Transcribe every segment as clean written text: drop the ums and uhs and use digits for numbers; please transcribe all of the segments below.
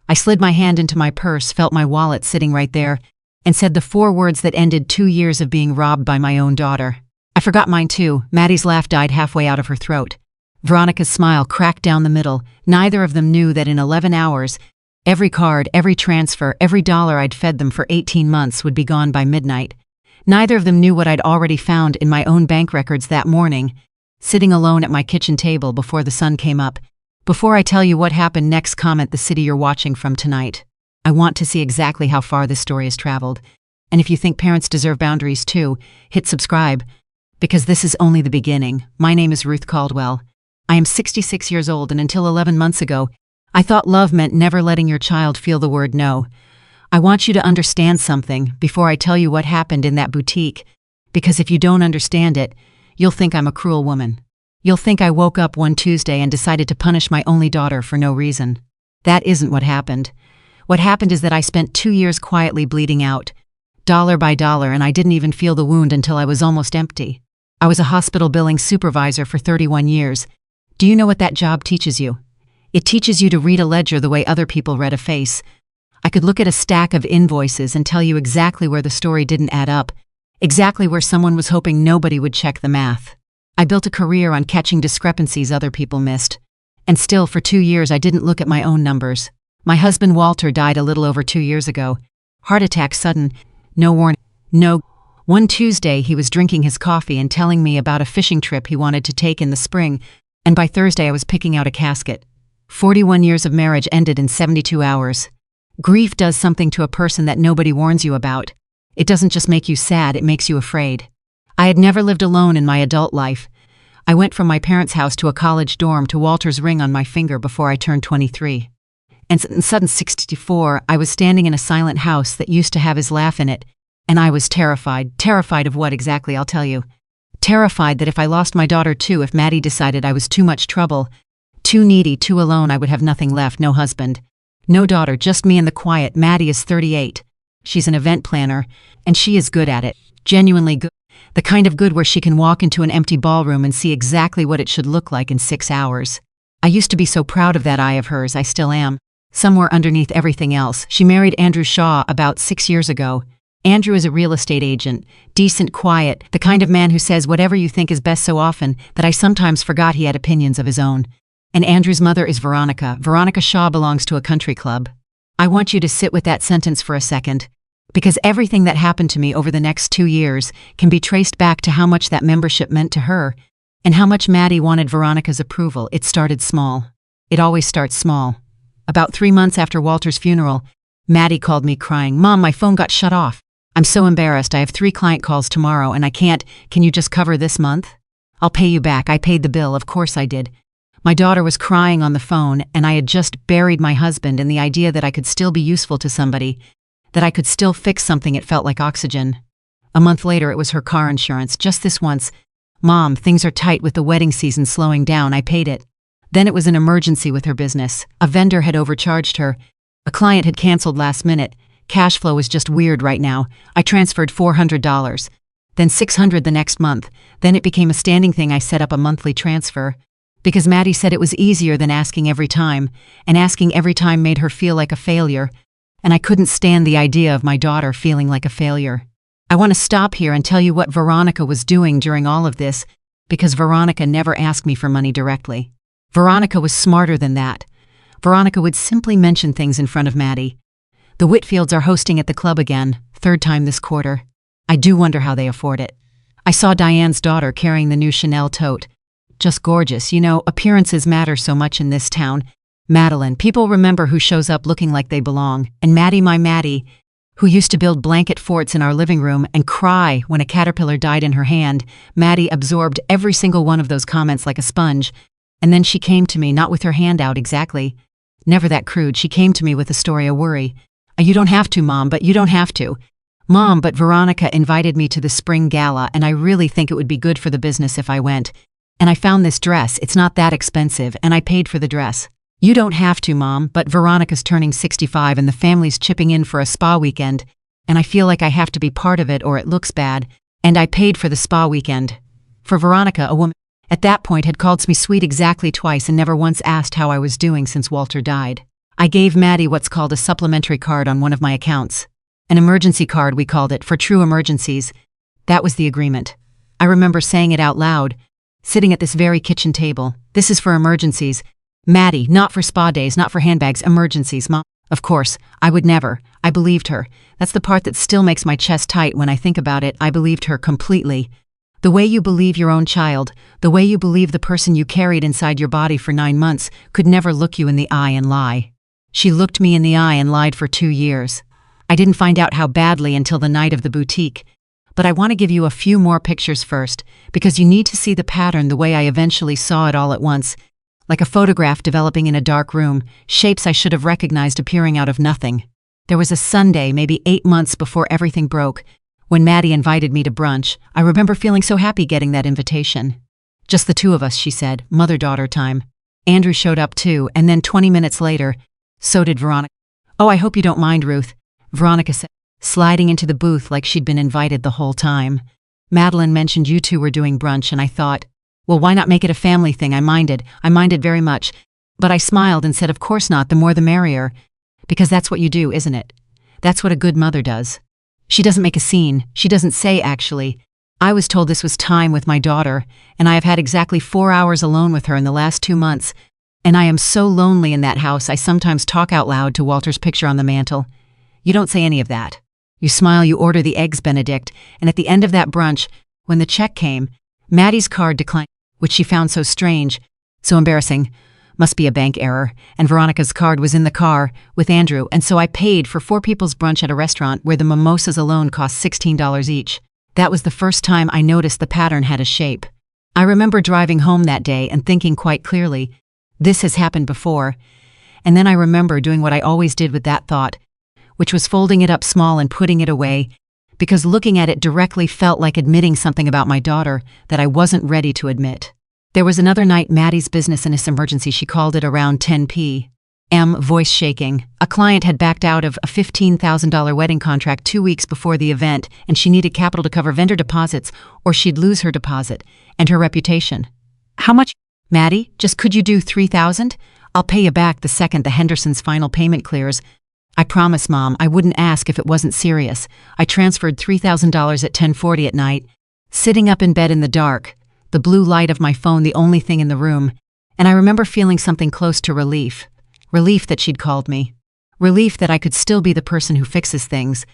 I slid my hand into my purse, felt my wallet sitting right there, and said the 4 words that ended 2 years of being robbed by my own daughter. I forgot mine too. Maddie's laugh died halfway out of her throat. Veronica's smile cracked down the middle. Neither of them knew that in 11 hours, every card, every transfer, every dollar I'd fed them for 18 months would be gone by midnight. Neither of them knew what I'd already found in my own bank records that morning, sitting alone at my kitchen table before the sun came up. Before I tell you what happened next, comment the city you're watching from tonight. I want to see exactly how far this story has traveled. And if you think parents deserve boundaries too, hit subscribe, because this is only the beginning. My name is Ruth Caldwell. I am 66 years old, and until 11 months ago, I thought love meant never letting your child feel the word no. I want you to understand something before I tell you what happened in that boutique, because if you don't understand it, you'll think I'm a cruel woman. You'll think I woke up one Tuesday and decided to punish my only daughter for no reason. That isn't what happened. What happened is that I spent 2 years quietly bleeding out, dollar by dollar, and I didn't even feel the wound until I was almost empty. I was a hospital billing supervisor for 31 years. Do you know what that job teaches you? It teaches you to read a ledger the way other people read a face. I could look at a stack of invoices and tell you exactly where the story didn't add up, exactly where someone was hoping nobody would check the math. I built a career on catching discrepancies other people missed. And still, for 2 years, I didn't look at my own numbers. My husband Walter died a little over 2 years ago. Heart attack, sudden, no warning, no. One Tuesday, he was drinking his coffee and telling me about a fishing trip he wanted to take in the spring, and by Thursday I was picking out a casket. 41 years of marriage ended in 72 hours. Grief does something to a person that nobody warns you about. It doesn't just make you sad, it makes you afraid. I had never lived alone in my adult life. I went from my parents' house to a college dorm to Walter's ring on my finger before I turned 23. And in sudden 64, I was standing in a silent house that used to have his laugh in it, and I was terrified. Terrified of what exactly, I'll tell you. Terrified that if I lost my daughter too, if Maddie decided I was too much trouble, too needy, too alone, I would have nothing left, no husband, no daughter, just me in the quiet. Maddie is 38. She's an event planner, and she is good at it, genuinely good. The kind of good where she can walk into an empty ballroom and see exactly what it should look like in 6 hours. I used to be so proud of that eye of hers, I still am. Somewhere underneath everything else, she married Andrew Shaw about 6 years ago. Andrew is a real estate agent, decent, quiet, the kind of man who says whatever you think is best so often that I sometimes forgot he had opinions of his own. And Andrew's mother is Veronica. Veronica Shaw belongs to a country club. I want you to sit with that sentence for a second, because everything that happened to me over the next 2 years can be traced back to how much that membership meant to her, and how much Maddie wanted Veronica's approval. It started small. It always starts small. About 3 months after Walter's funeral, Maddie called me crying, "Mom, my phone got shut off. I'm so embarrassed. I have 3 client calls tomorrow and I can't. Can you just cover this month? I'll pay you back." I paid the bill, of course I did. My daughter was crying on the phone, and I had just buried my husband in the idea that I could still be useful to somebody, that I could still fix something. It felt like oxygen. A month later, it was her car insurance, just this once. "Mom, things are tight with the wedding season slowing down." I paid it. Then it was an emergency with her business. A vendor had overcharged her. A client had canceled last minute. Cash flow was just weird right now. I transferred $400. Then $600 the next month. Then it became a standing thing. I set up a monthly transfer, because Maddie said it was easier than asking every time, and asking every time made her feel like a failure, and I couldn't stand the idea of my daughter feeling like a failure. I want to stop here and tell you what Veronica was doing during all of this, because Veronica never asked me for money directly. Veronica was smarter than that. Veronica would simply mention things in front of Maddie. The Whitfields are hosting at the club again, 3rd time this quarter. I do wonder how they afford it. I saw Diane's daughter carrying the new Chanel tote. Just gorgeous. You know, appearances matter so much in this town. Madeline, people remember who shows up looking like they belong. And Maddie, my Maddie, who used to build blanket forts in our living room and cry when a caterpillar died in her hand. Maddie absorbed every single one of those comments like a sponge. And then she came to me, not with her hand out exactly. Never that crude. She came to me with a story, a worry. "You don't have to, Mom, but you don't have to. Mom, but Veronica invited me to the spring gala, and I really think it would be good for the business if I went. And I found this dress. It's not that expensive, and I paid for the dress." "You don't have to, Mom, but Veronica's turning 65 and the family's chipping in for a spa weekend, and I feel like I have to be part of it or it looks bad, and I paid for the spa weekend." For Veronica, a woman at that point had called me sweet exactly twice and never once asked how I was doing since Walter died. I gave Maddie what's called a supplementary card on one of my accounts. An emergency card, we called it, for true emergencies. That was the agreement. I remember saying it out loud, sitting at this very kitchen table. This is for emergencies. Maddie, not for spa days, not for handbags, emergencies, Mom. Of course, I would never. I believed her. That's the part that still makes my chest tight when I think about it. I believed her completely. The way you believe your own child, the way you believe the person you carried inside your body for 9 months could never look you in the eye and lie. She looked me in the eye and lied for 2 years. I didn't find out how badly until the night of the boutique. But I want to give you a few more pictures first, because you need to see the pattern the way I eventually saw it all at once. Like a photograph developing in a dark room, shapes I should have recognized appearing out of nothing. There was a Sunday, maybe 8 months before everything broke, when Maddie invited me to brunch. I remember feeling so happy getting that invitation. Just the two of us, she said, mother-daughter time. Andrew showed up too, and then 20 minutes later, so did Veronica. Oh, I hope you don't mind, Ruth, Veronica said, sliding into the booth like she'd been invited the whole time. Madeline mentioned you two were doing brunch, and I thought, well, why not make it a family thing? I minded very much. But I smiled and said, of course not, the more the merrier. Because that's what you do, isn't it? That's what a good mother does. She doesn't make a scene. She doesn't say, actually. I was told this was time with my daughter, and I have had exactly 4 hours alone with her in the last 2 months. And I am so lonely in that house, I sometimes talk out loud to Walter's picture on the mantel. You don't say any of that. You smile, you order the Eggs Benedict, and at the end of that brunch, when the check came, Maddie's card declined, which she found so strange, so embarrassing. Must be a bank error. And Veronica's card was in the car with Andrew, and so I paid for 4 people's brunch at a restaurant where the mimosas alone cost $16 each. That was the first time I noticed the pattern had a shape. I remember driving home that day and thinking quite clearly, this has happened before. And then I remember doing what I always did with that thought, which was folding it up small and putting it away, because looking at it directly felt like admitting something about my daughter that I wasn't ready to admit. There was another night, Maddie's business in this emergency. She called it around 10 p.m., voice shaking. A client had backed out of a $15,000 wedding contract 2 weeks before the event, and she needed capital to cover vendor deposits, or she'd lose her deposit and her reputation. How much? Maddie, just could you do $3,000? I'll pay you back the second the Henderson's final payment clears. I promise, Mom, I wouldn't ask if it wasn't serious. I transferred $3,000 at 10:40 at night, sitting up in bed in the dark, the blue light of my phone the only thing in the room, and I remember feeling something close to relief. Relief that she'd called me. Relief that I could still be the person who fixes things.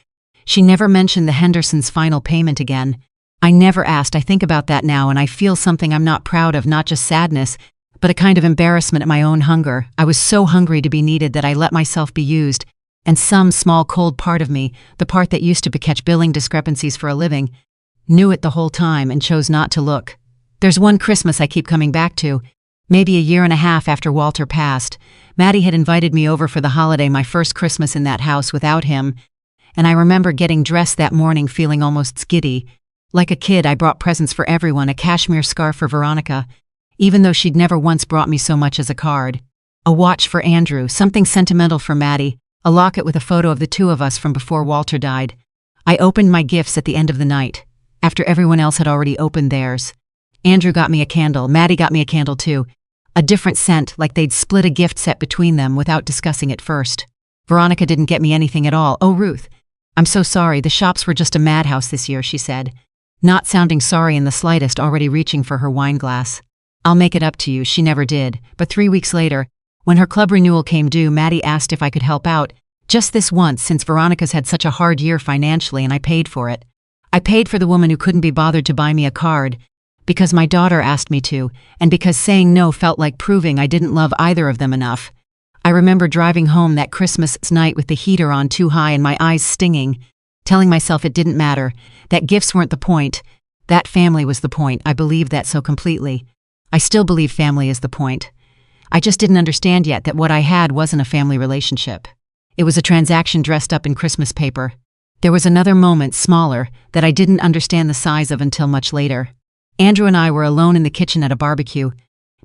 She never mentioned the Henderson's final payment again. I never asked. I think about that now, and I feel something I'm not proud of, not just sadness, but a kind of embarrassment at my own hunger. I was so hungry to be needed that I let myself be used. And some small cold part of me, the part that used to catch billing discrepancies for a living, knew it the whole time and chose not to look. There's one Christmas I keep coming back to. Maybe a year and a half after Walter passed, Maddie had invited me over for the holiday, my first Christmas in that house without him, and I remember getting dressed that morning feeling almost giddy. Like a kid, I brought presents for everyone, a cashmere scarf for Veronica, even though she'd never once brought me so much as a card. A watch for Andrew, something sentimental for Maddie, a locket with a photo of the two of us from before Walter died. I opened my gifts at the end of the night, after everyone else had already opened theirs. Andrew got me a candle, Maddie got me a candle too. A different scent, like they'd split a gift set between them without discussing it first. Veronica didn't get me anything at all. Oh, Ruth, I'm so sorry, the shops were just a madhouse this year, she said, not sounding sorry in the slightest, already reaching for her wine glass. I'll make it up to you. She never did. But 3 weeks later, when her club renewal came due, Maddie asked if I could help out, just this once, since Veronica's had such a hard year financially, and I paid for it. I paid for the woman who couldn't be bothered to buy me a card, because my daughter asked me to, and because saying no felt like proving I didn't love either of them enough. I remember driving home that Christmas night with the heater on too high and my eyes stinging, telling myself it didn't matter, that gifts weren't the point, that family was the point. I believed that so completely. I still believe family is the point. I just didn't understand yet that what I had wasn't a family relationship. It was a transaction dressed up in Christmas paper. There was another moment, smaller, that I didn't understand the size of until much later. Andrew and I were alone in the kitchen at a barbecue,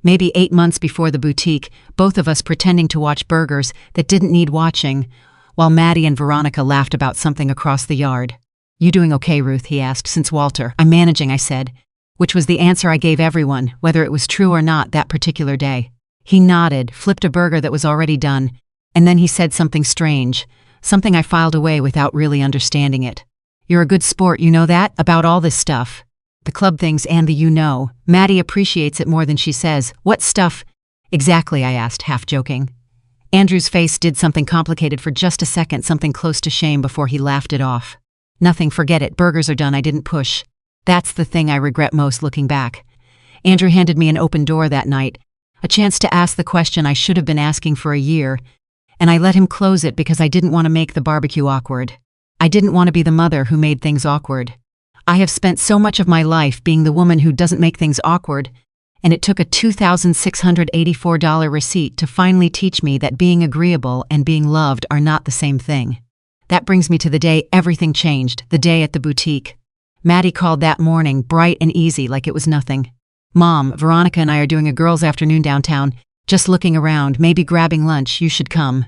maybe 8 months before the boutique, both of us pretending to watch burgers that didn't need watching, while Maddie and Veronica laughed about something across the yard. You doing okay, Ruth? He asked. Since Walter. I'm managing, I said, which was the answer I gave everyone, whether it was true or not that particular day. He nodded, flipped a burger that was already done, And then he said something strange, something I filed away without really understanding it. "You're a good sport, you know that, about all this stuff. The club things and the you know. Maddie appreciates it more than she says. What stuff?" "Exactly," I asked, half joking. Andrew's face did something complicated for just a second, something close to shame before he laughed it off. "Nothing, forget it, burgers are done, I didn't push. That's the thing I regret most looking back." Andrew handed me an open door that night, a chance to ask the question I should have been asking for a year, and I let him close it because I didn't want to make the barbecue awkward. I didn't want to be the mother who made things awkward. I have spent so much of my life being the woman who doesn't make things awkward, and it took a $2,684 receipt to finally teach me that being agreeable and being loved are not the same thing. That brings me to the day everything changed, the day at the boutique. Maddie called that morning, bright and easy, like it was nothing. "Mom, Veronica and I are doing a girls' afternoon downtown, just looking around, maybe grabbing lunch, you should come.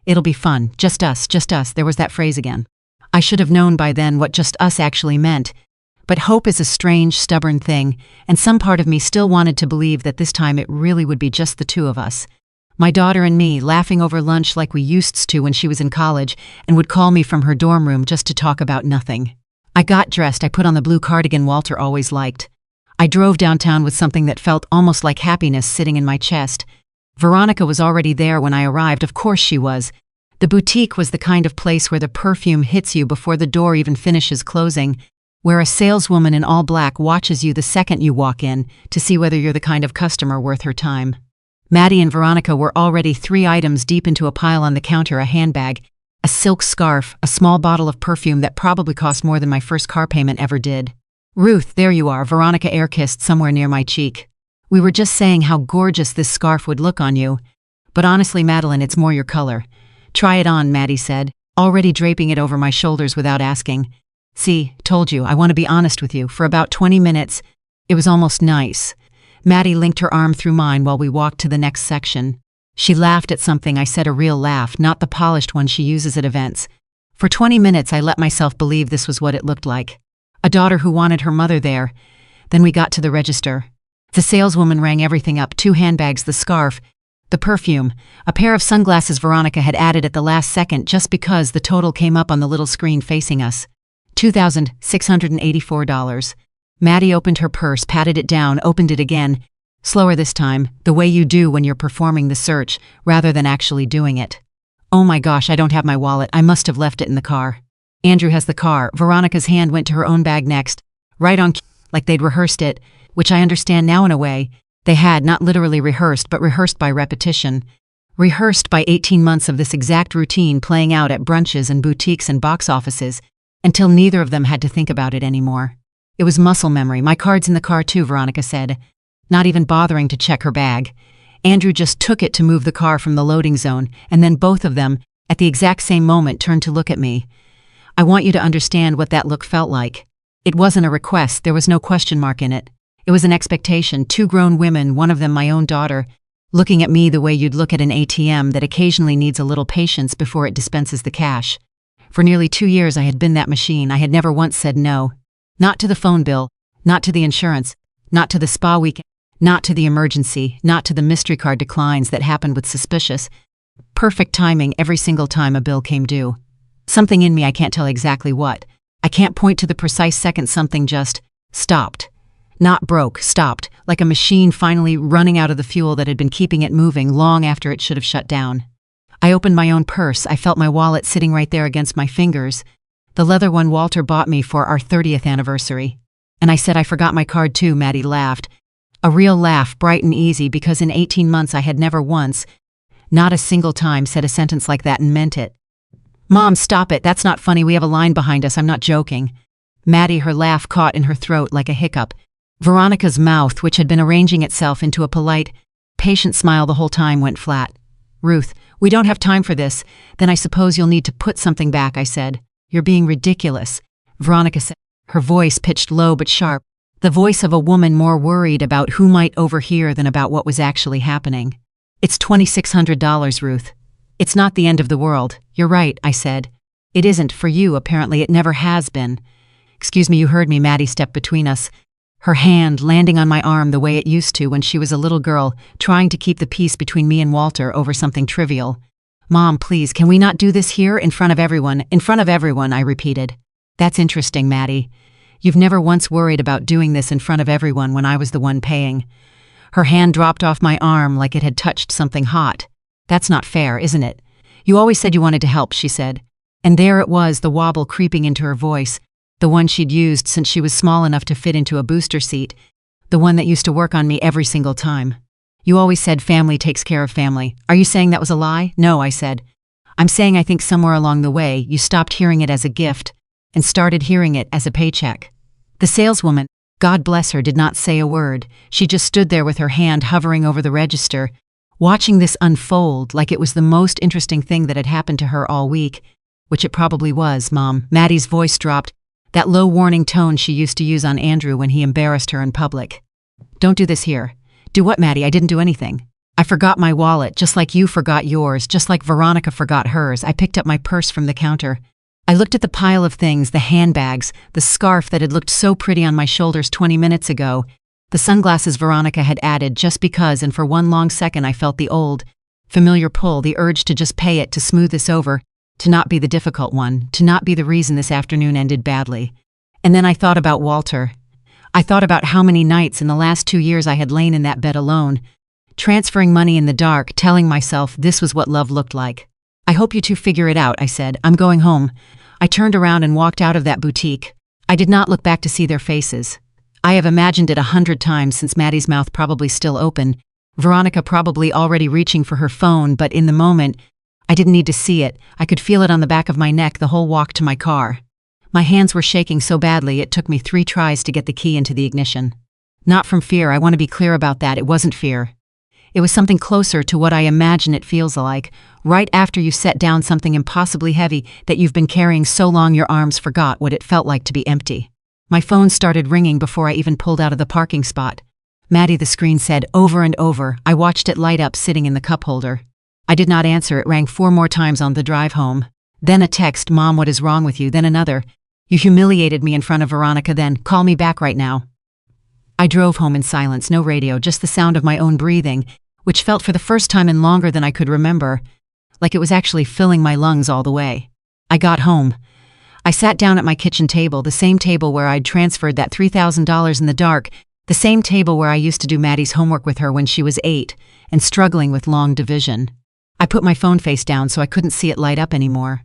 It'll be fun, just us, there was that phrase again. I should have known by then what just us actually meant. But hope is a strange, stubborn thing, and some part of me still wanted to believe that this time it really would be just the two of us. My daughter and me, laughing over lunch like we used to when she was in college and would call me from her dorm room just to talk about nothing. I got dressed, I put on the blue cardigan Walter always liked. I drove downtown with something that felt almost like happiness sitting in my chest. Veronica was already there when I arrived, of course she was. The boutique was the kind of place where the perfume hits you before the door even finishes closing, where a saleswoman in all black watches you the second you walk in to see whether you're the kind of customer worth her time. Maddie and Veronica were already 3 items deep into a pile on the counter, a handbag, a silk scarf, a small bottle of perfume that probably cost more than my first car payment ever did. "Ruth, there you are," Veronica air-kissed somewhere near my cheek. "We were just saying how gorgeous this scarf would look on you. But honestly, Madeline, it's more your color." "Try it on," Maddie said, already draping it over my shoulders without asking. "See, told you, I want to be honest with you. For about 20 minutes, it was almost nice." Maddie linked her arm through mine while we walked to the next section. She laughed at something I said, a real laugh, not the polished one she uses at events. For 20 minutes, I let myself believe this was what it looked like. A daughter who wanted her mother there. Then we got to the register. The saleswoman rang everything up, 2 handbags, the scarf, the perfume, a pair of sunglasses Veronica had added at the last second just because the total came up on the little screen facing us. $2,684. Maddie opened her purse, patted it down, opened it again, slower this time, the way you do when you're performing the search, rather than actually doing it. "Oh my gosh, I don't have my wallet. I must have left it in the car." "Andrew has the car." Veronica's hand went to her own bag next, right on cue, like they'd rehearsed it, which I understand now in a way. They had not literally rehearsed, but rehearsed by repetition. Rehearsed by 18 months of this exact routine playing out at brunches and boutiques and box offices, until neither of them had to think about it anymore. It was muscle memory. "My card's in the car too," Veronica said, not even bothering to check her bag. Andrew just took it to move the car from the loading zone, and then both of them, at the exact same moment, turned to look at me. I want you to understand what that look felt like. It wasn't a request, there was no question mark in it. It was an expectation, 2 grown women, one of them my own daughter, looking at me the way you'd look at an ATM that occasionally needs a little patience before it dispenses the cash. For nearly 2 years I had been that machine. I had never once said no. Not to the phone bill, not to the insurance, not to the spa weekend, not to the emergency, not to the mystery card declines that happened with suspicious, perfect timing every single time a bill came due. Something in me, I can't tell exactly what. I can't point to the precise second something just stopped. Not broke, stopped, like a machine finally running out of the fuel that had been keeping it moving long after it should have shut down. I opened my own purse. I felt my wallet sitting right there against my fingers, the leather one Walter bought me for our 30th anniversary. And I said I forgot my card too. Maddie laughed. A real laugh, bright and easy, because in 18 months I had never once, not a single time, said a sentence like that and meant it. "Mom, stop it. That's not funny. We have a line behind us. I'm not joking." Maddie, her laugh caught in her throat like a hiccup. Veronica's mouth, which had been arranging itself into a polite, patient smile the whole time, went flat. "Ruth, we don't have time for this. Then I suppose you'll need to put something back," I said. "You're being ridiculous," Veronica said, her voice pitched low but sharp, the voice of a woman more worried about who might overhear than about what was actually happening. "It's $2,600, Ruth. It's not the end of the world." "You're right," I said. "It isn't for you, apparently it never has been." "Excuse me, you heard me." Maddie stepped between us, her hand landing on my arm the way it used to when she was a little girl, trying to keep the peace between me and Walter over something trivial. Mom, please, can we not do this here in front of everyone? In front of everyone, I repeated. That's interesting, Maddie. You've never once worried about doing this in front of everyone when I was the one paying. Her hand dropped off my arm like it had touched something hot. That's not fair, isn't it? You always said you wanted to help, she said. And there it was, the wobble creeping into her voice, the one she'd used since she was small enough to fit into a booster seat, the one that used to work on me every single time. You always said family takes care of family. Are you saying that was a lie? No, I said. I'm saying I think somewhere along the way you stopped hearing it as a gift and started hearing it as a paycheck. The saleswoman, God bless her, did not say a word. She just stood there with her hand hovering over the register, watching this unfold like it was the most interesting thing that had happened to her all week, which it probably was, Mom. Maddie's voice dropped, that low warning tone she used to use on Andrew when he embarrassed her in public. Don't do this here. Do what, Maddie? I didn't do anything. I forgot my wallet, just like you forgot yours, just like Veronica forgot hers. I picked up my purse from the counter. I looked at the pile of things, the handbags, the scarf that had looked so pretty on my shoulders 20 minutes ago, the sunglasses Veronica had added just because, and for one long second I felt the old, familiar pull, the urge to just pay it, to smooth this over, to not be the difficult one, to not be the reason this afternoon ended badly. And then I thought about Walter. I thought about how many nights in the last 2 years I had lain in that bed alone, transferring money in the dark, telling myself this was what love looked like. I hope you two figure it out, I said. I'm going home. I turned around and walked out of that boutique. I did not look back to see their faces. I have imagined it 100 times since Maddie's mouth probably still open, Veronica probably already reaching for her phone, but in the moment, I didn't need to see it. I could feel it on the back of my neck the whole walk to my car. My hands were shaking so badly it took me 3 tries to get the key into the ignition. Not from fear, I want to be clear about that, it wasn't fear. It was something closer to what I imagine it feels like, right after you set down something impossibly heavy that you've been carrying so long your arms forgot what it felt like to be empty. My phone started ringing before I even pulled out of the parking spot. Maddie, the screen said over and over. I watched it light up sitting in the cup holder. I did not answer. It rang 4 more times on the drive home. Then a text, Mom, what is wrong with you? Then another. You humiliated me in front of Veronica then. Call me back right now. I drove home in silence, no radio, just the sound of my own breathing, which felt for the first time in longer than I could remember, like it was actually filling my lungs all the way. I got home. I sat down at my kitchen table, the same table where I'd transferred that $3,000 in the dark, the same table where I used to do Maddie's homework with her when she was 8 and struggling with long division. I put my phone face down so I couldn't see it light up anymore.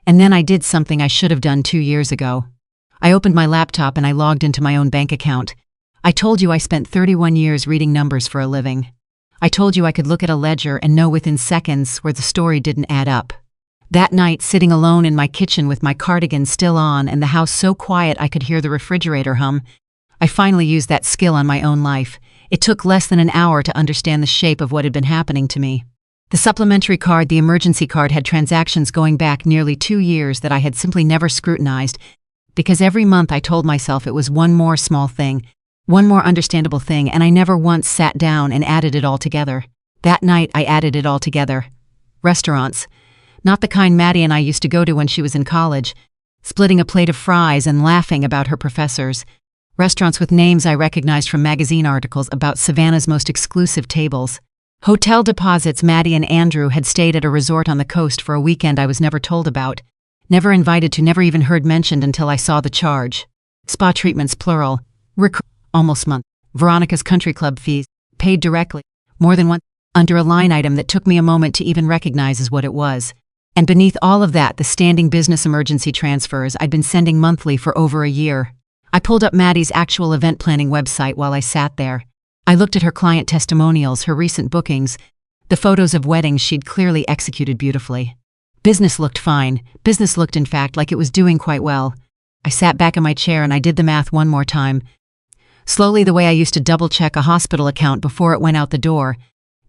And then I did something I should have done 2 years ago. I opened my laptop and I logged into my own bank account. I told you I spent 31 years reading numbers for a living. I told you I could look at a ledger and know within seconds where the story didn't add up. That night, sitting alone in my kitchen with my cardigan still on and the house so quiet I could hear the refrigerator hum, I finally used that skill on my own life. It took less than an hour to understand the shape of what had been happening to me. The supplementary card, the emergency card, had transactions going back nearly 2 years that I had simply never scrutinized, because every month I told myself it was one more small thing, one more understandable thing, and I never once sat down and added it all together. That night, I added it all together. Restaurants. Not the kind Maddie and I used to go to when she was in college, splitting a plate of fries and laughing about her professors. Restaurants with names I recognized from magazine articles about Savannah's most exclusive tables. Hotel deposits. Maddie and Andrew had stayed at a resort on the coast for a weekend I was never told about, never invited to, never even heard mentioned until I saw the charge. Spa treatments, plural. Almost month. Veronica's country club fees, paid directly, more than once, under a line item that took me a moment to even recognize as what it was. And beneath all of that, the standing business emergency transfers I'd been sending monthly for over a year. I pulled up Maddie's actual event planning website while I sat there. I looked at her client testimonials, her recent bookings, the photos of weddings she'd clearly executed beautifully. Business looked fine. Business looked, in fact, like it was doing quite well. I sat back in my chair and I did the math one more time. Slowly, the way I used to double-check a hospital account before it went out the door,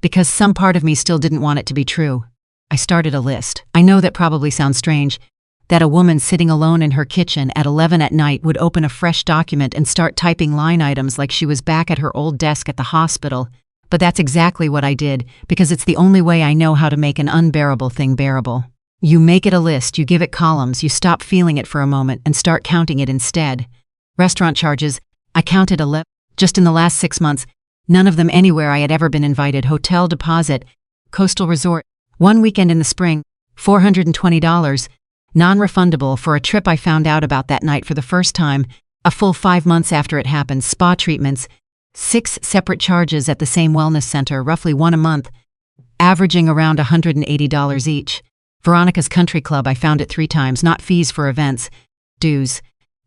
because some part of me still didn't want it to be true. I started a list. I know that probably sounds strange, that a woman sitting alone in her kitchen at 11 at night would open a fresh document and start typing line items like she was back at her old desk at the hospital, but that's exactly what I did, because it's the only way I know how to make an unbearable thing bearable. You make it a list, you give it columns, you stop feeling it for a moment and start counting it instead. Restaurant charges. I counted 11, just in the last 6 months, none of them anywhere I had ever been invited. Hotel deposit, coastal resort, One weekend in the spring, $420, non-refundable for a trip I found out about that night for the first time, a full 5 months after it happened, spa treatments, 6 separate charges at the same wellness center, roughly one a month, averaging around $180 each. Veronica's Country Club, I found it 3 times, not fees for events, dues,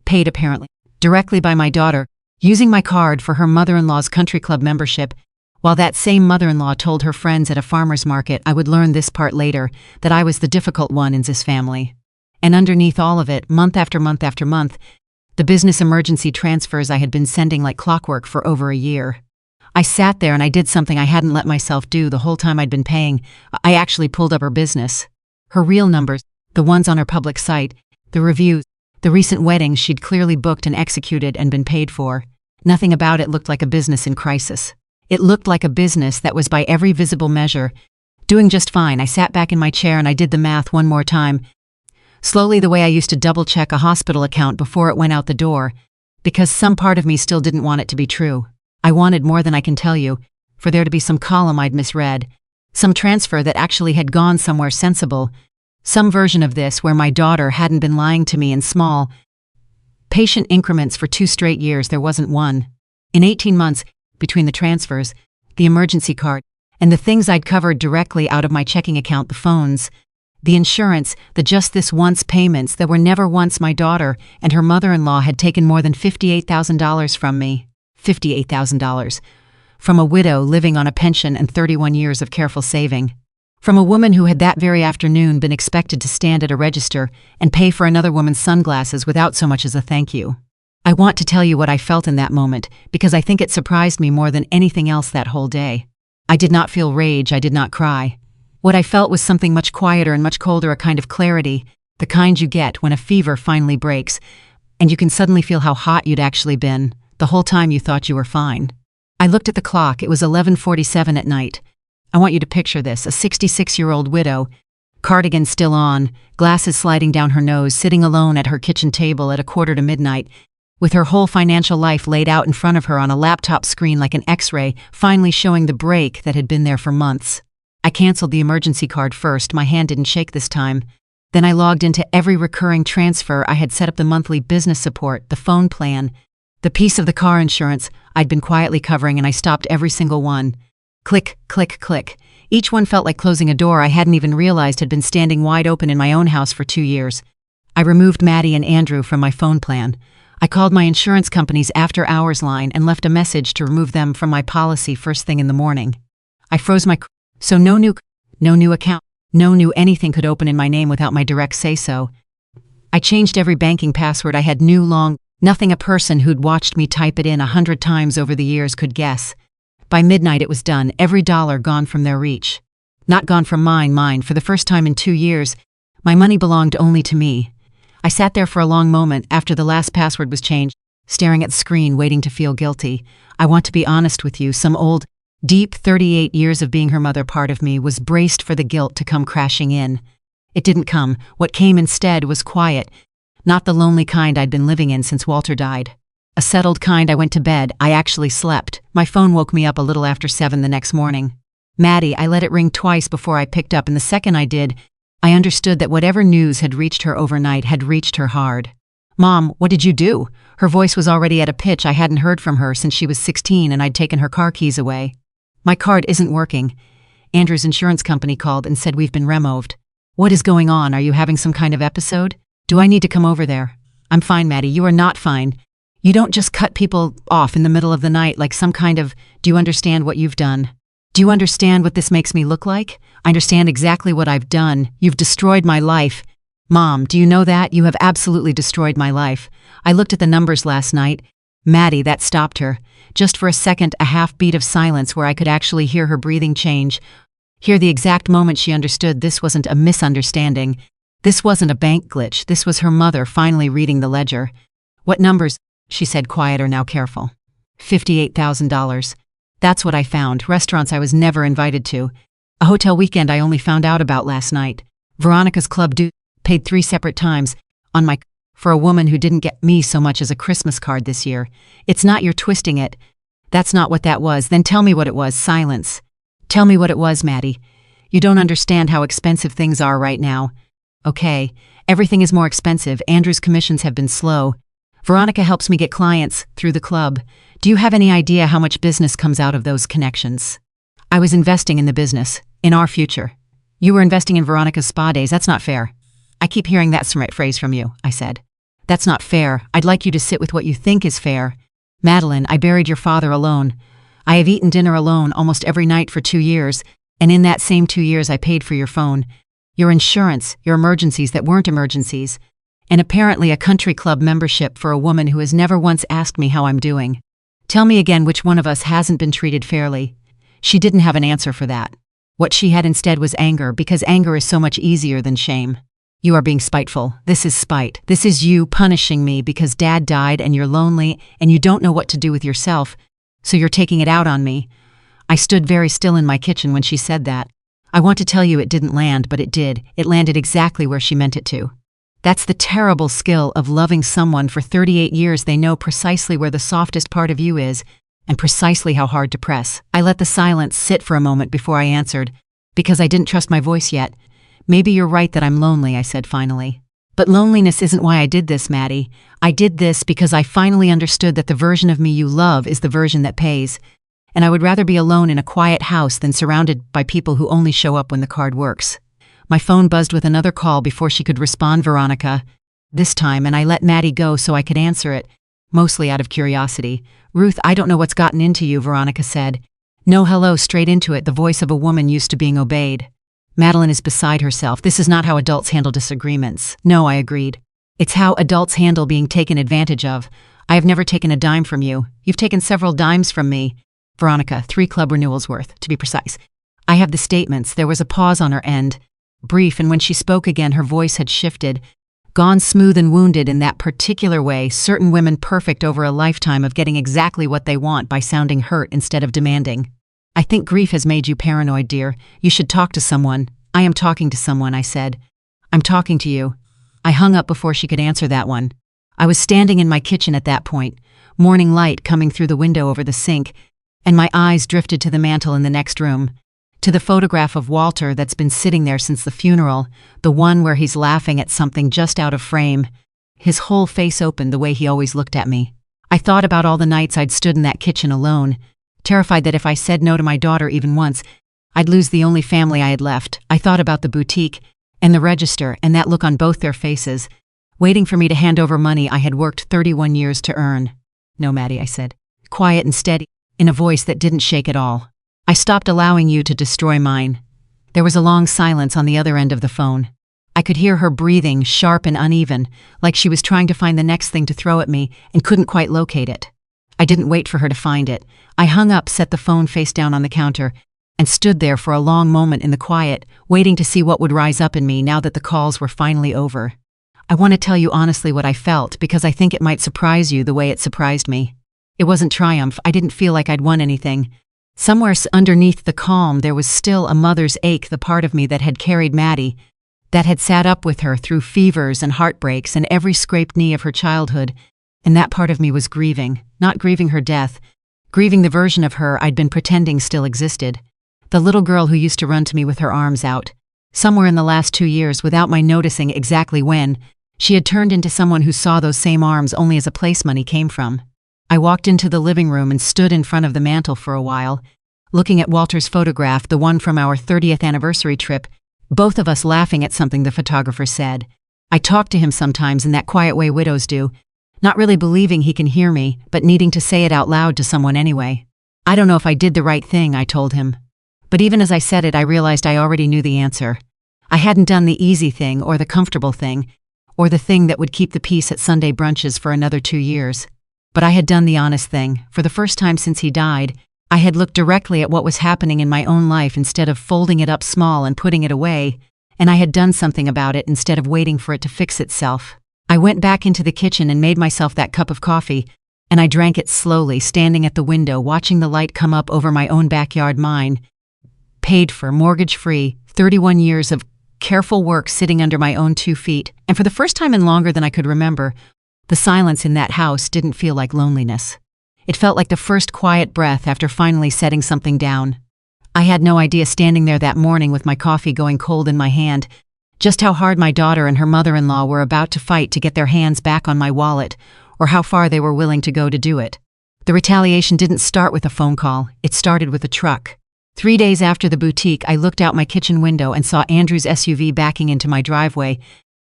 paid apparently, directly by my daughter, using my card for her mother-in-law's country club membership, while that same mother-in-law told her friends at a farmer's market, I would learn this part later, that I was the difficult one in this family. And underneath all of it, month after month after month, the business emergency transfers I had been sending like clockwork for over a year. I sat there and I did something I hadn't let myself do the whole time I'd been paying. I actually pulled up her business. Her real numbers, the ones on her public site, the reviews, the recent weddings she'd clearly booked and executed and been paid for. Nothing about it looked like a business in crisis. It looked like a business that was by every visible measure doing just fine. I sat back in my chair and I did the math one more time, slowly, the way I used to double-check a hospital account before it went out the door, because some part of me still didn't want it to be true. I wanted more than I can tell you, for there to be some column I'd misread, some transfer that actually had gone somewhere sensible, some version of this where my daughter hadn't been lying to me in small, patient increments for 2 straight years. There wasn't one. In 18 months, between the transfers, the emergency card, and the things I'd covered directly out of my checking account, the phones, the insurance, the just this once payments that were never once my daughter and her mother-in-law had taken more than $58,000 from me. $58,000. From a widow living on a pension and 31 years of careful saving. From a woman who had that very afternoon been expected to stand at a register and pay for another woman's sunglasses without so much as a thank you. I want to tell you what I felt in that moment, because I think it surprised me more than anything else that whole day. I did not feel rage, I did not cry. What I felt was something much quieter and much colder, a kind of clarity, the kind you get when a fever finally breaks, and you can suddenly feel how hot you'd actually been, the whole time you thought you were fine. I looked at the clock, it was 11:47 at night. I want you to picture this, a 66-year-old widow, cardigan still on, glasses sliding down her nose, sitting alone at her kitchen table at 11:45, with her whole financial life laid out in front of her on a laptop screen like an X-ray, finally showing the break that had been there for months. I canceled the emergency card first, my hand didn't shake this time. Then I logged into every recurring transfer. I had set up the monthly business support, the phone plan, the piece of the car insurance I'd been quietly covering, and I stopped every single one. Click, click, click. Each one felt like closing a door I hadn't even realized had been standing wide open in my own house for 2 years. I removed Maddie and Andrew from my phone plan. I called my insurance company's after-hours line and left a message to remove them from my policy first thing in the morning. I froze my so no new account, no new anything could open in my name without my direct say-so. I changed every banking password. I had new long, nothing a person who'd watched me type it in 100 times over the years could guess. By midnight it was done, every dollar gone from their reach. Not gone from mine, for the first time in 2 years. My money belonged only to me. I sat there for a long moment after the last password was changed, staring at the screen, waiting to feel guilty. I want to be honest with you, some old, deep 38 years of being her mother part of me was braced for the guilt to come crashing in. It didn't come. What came instead was quiet, not the lonely kind I'd been living in since Walter died. A settled kind. I went to bed. I actually slept. My phone woke me up a little after 7 the next morning. Maddie, I let it ring twice before I picked up, and the second I did, I understood that whatever news had reached her overnight had reached her hard. Mom, what did you do? Her voice was already at a pitch I hadn't heard from her since she was 16 and I'd taken her car keys away. My card isn't working. Andrew's insurance company called and said we've been removed. What is going on? Are you having some kind of episode? Do I need to come over there? I'm fine, Maddie. You are not fine. You don't just cut people off in the middle of the night like some kind of, do you understand what you've done? Do you understand what this makes me look like? I understand exactly what I've done. You've destroyed my life. Mom, do you know that? You have absolutely destroyed my life. I looked at the numbers last night. Maddie, that stopped her. Just for a second, a half beat of silence where I could actually hear her breathing change. Hear the exact moment she understood this wasn't a misunderstanding. This wasn't a bank glitch. This was her mother finally reading the ledger. What numbers? She said, quieter, now careful. $58,000. That's what I found. Restaurants I was never invited to. A hotel weekend I only found out about last night. Veronica's club due, paid 3 separate times, on my for a woman who didn't get me so much as a Christmas card this year. It's not you're twisting it. That's not what that was. Then tell me what it was. Silence. Tell me what it was, Maddie. You don't understand how expensive things are right now. Okay, everything is more expensive. Andrew's commissions have been slow. Veronica helps me get clients through the club. Do you have any idea how much business comes out of those connections? I was investing in the business, in our future. You were investing in Veronica's spa days. That's not fair. I keep hearing that phrase from you, I said. That's not fair. I'd like you to sit with what you think is fair. Madeline, I buried your father alone. I have eaten dinner alone almost every night for 2 years, and in that same 2 years I paid for your phone, your insurance, your emergencies that weren't emergencies, and apparently a country club membership for a woman who has never once asked me how I'm doing. Tell me again which one of us hasn't been treated fairly. She didn't have an answer for that. What she had instead was anger, because anger is so much easier than shame. You are being spiteful. This is spite. This is you punishing me because Dad died and you're lonely and you don't know what to do with yourself, so you're taking it out on me. I stood very still in my kitchen when she said that. I want to tell you it didn't land, but it did. It landed exactly where she meant it to. That's the terrible skill of loving someone for 38 years. They know precisely where the softest part of you is and precisely how hard to press. I let the silence sit for a moment before I answered, because I didn't trust my voice yet. Maybe you're right that I'm lonely, I said finally. But loneliness isn't why I did this, Maddie. I did this because I finally understood that the version of me you love is the version that pays. And I would rather be alone in a quiet house than surrounded by people who only show up when the card works. My phone buzzed with another call before she could respond, Veronica. This time, and I let Maddie go so I could answer it, mostly out of curiosity. Ruth, I don't know what's gotten into you, Veronica said. No hello, straight into it, the voice of a woman used to being obeyed. Madeline is beside herself. This is not how adults handle disagreements. No, I agreed. It's how adults handle being taken advantage of. I have never taken a dime from you. You've taken several dimes from me. Veronica, 3 club renewals worth, to be precise. I have the statements. There was a pause on her end. Brief, and when she spoke again, her voice had shifted. Gone smooth and wounded in that particular way, certain women perfect over a lifetime of getting exactly what they want by sounding hurt instead of demanding. I think grief has made you paranoid, dear. You should talk to someone. I am talking to someone, I said. I'm talking to you. I hung up before she could answer that one. I was standing in my kitchen at that point, morning light coming through the window over the sink, and my eyes drifted to the mantel in the next room, to the photograph of Walter that's been sitting there since the funeral, the one where he's laughing at something just out of frame, his whole face open the way he always looked at me. I thought about all the nights I'd stood in that kitchen alone, terrified that if I said no to my daughter even once, I'd lose the only family I had left. I thought about the boutique and the register and that look on both their faces, waiting for me to hand over money I had worked 31 years to earn. No, Maddie, I said, quiet and steady, in a voice that didn't shake at all. I stopped allowing you to destroy mine. There was a long silence on the other end of the phone. I could hear her breathing, sharp and uneven, like she was trying to find the next thing to throw at me and couldn't quite locate it. I didn't wait for her to find it. I hung up, set the phone face down on the counter, and stood there for a long moment in the quiet, waiting to see what would rise up in me now that the calls were finally over. I want to tell you honestly what I felt, because I think it might surprise you the way it surprised me. It wasn't triumph. I didn't feel like I'd won anything. Somewhere underneath the calm there was still a mother's ache, the part of me that had carried Maddie, that had sat up with her through fevers and heartbreaks and every scraped knee of her childhood, and that part of me was grieving, not grieving her death, grieving the version of her I'd been pretending still existed. The little girl who used to run to me with her arms out. Somewhere in the last 2 years, without my noticing exactly when, she had turned into someone who saw those same arms only as a place money came from. I walked into the living room and stood in front of the mantel for a while, looking at Walter's photograph, the one from our 30th anniversary trip, both of us laughing at something the photographer said. I talked to him sometimes in that quiet way widows do, not really believing he can hear me, but needing to say it out loud to someone anyway. I don't know if I did the right thing, I told him. But even as I said it, I realized I already knew the answer. I hadn't done the easy thing or the comfortable thing, or the thing that would keep the peace at Sunday brunches for another 2 years. But I had done the honest thing. For the first time since he died, I had looked directly at what was happening in my own life instead of folding it up small and putting it away, and I had done something about it instead of waiting for it to fix itself. I went back into the kitchen and made myself that cup of coffee, and I drank it slowly, standing at the window, watching the light come up over my own backyard, mine. Paid for, mortgage-free, 31 years of careful work sitting under my own 2 feet, and for the first time in longer than I could remember, the silence in that house didn't feel like loneliness. It felt like the first quiet breath after finally setting something down. I had no idea standing there that morning with my coffee going cold in my hand, just how hard my daughter and her mother-in-law were about to fight to get their hands back on my wallet, or how far they were willing to go to do it. The retaliation didn't start with a phone call, it started with a truck. 3 days after the boutique, I looked out my kitchen window and saw Andrew's SUV backing into my driveway,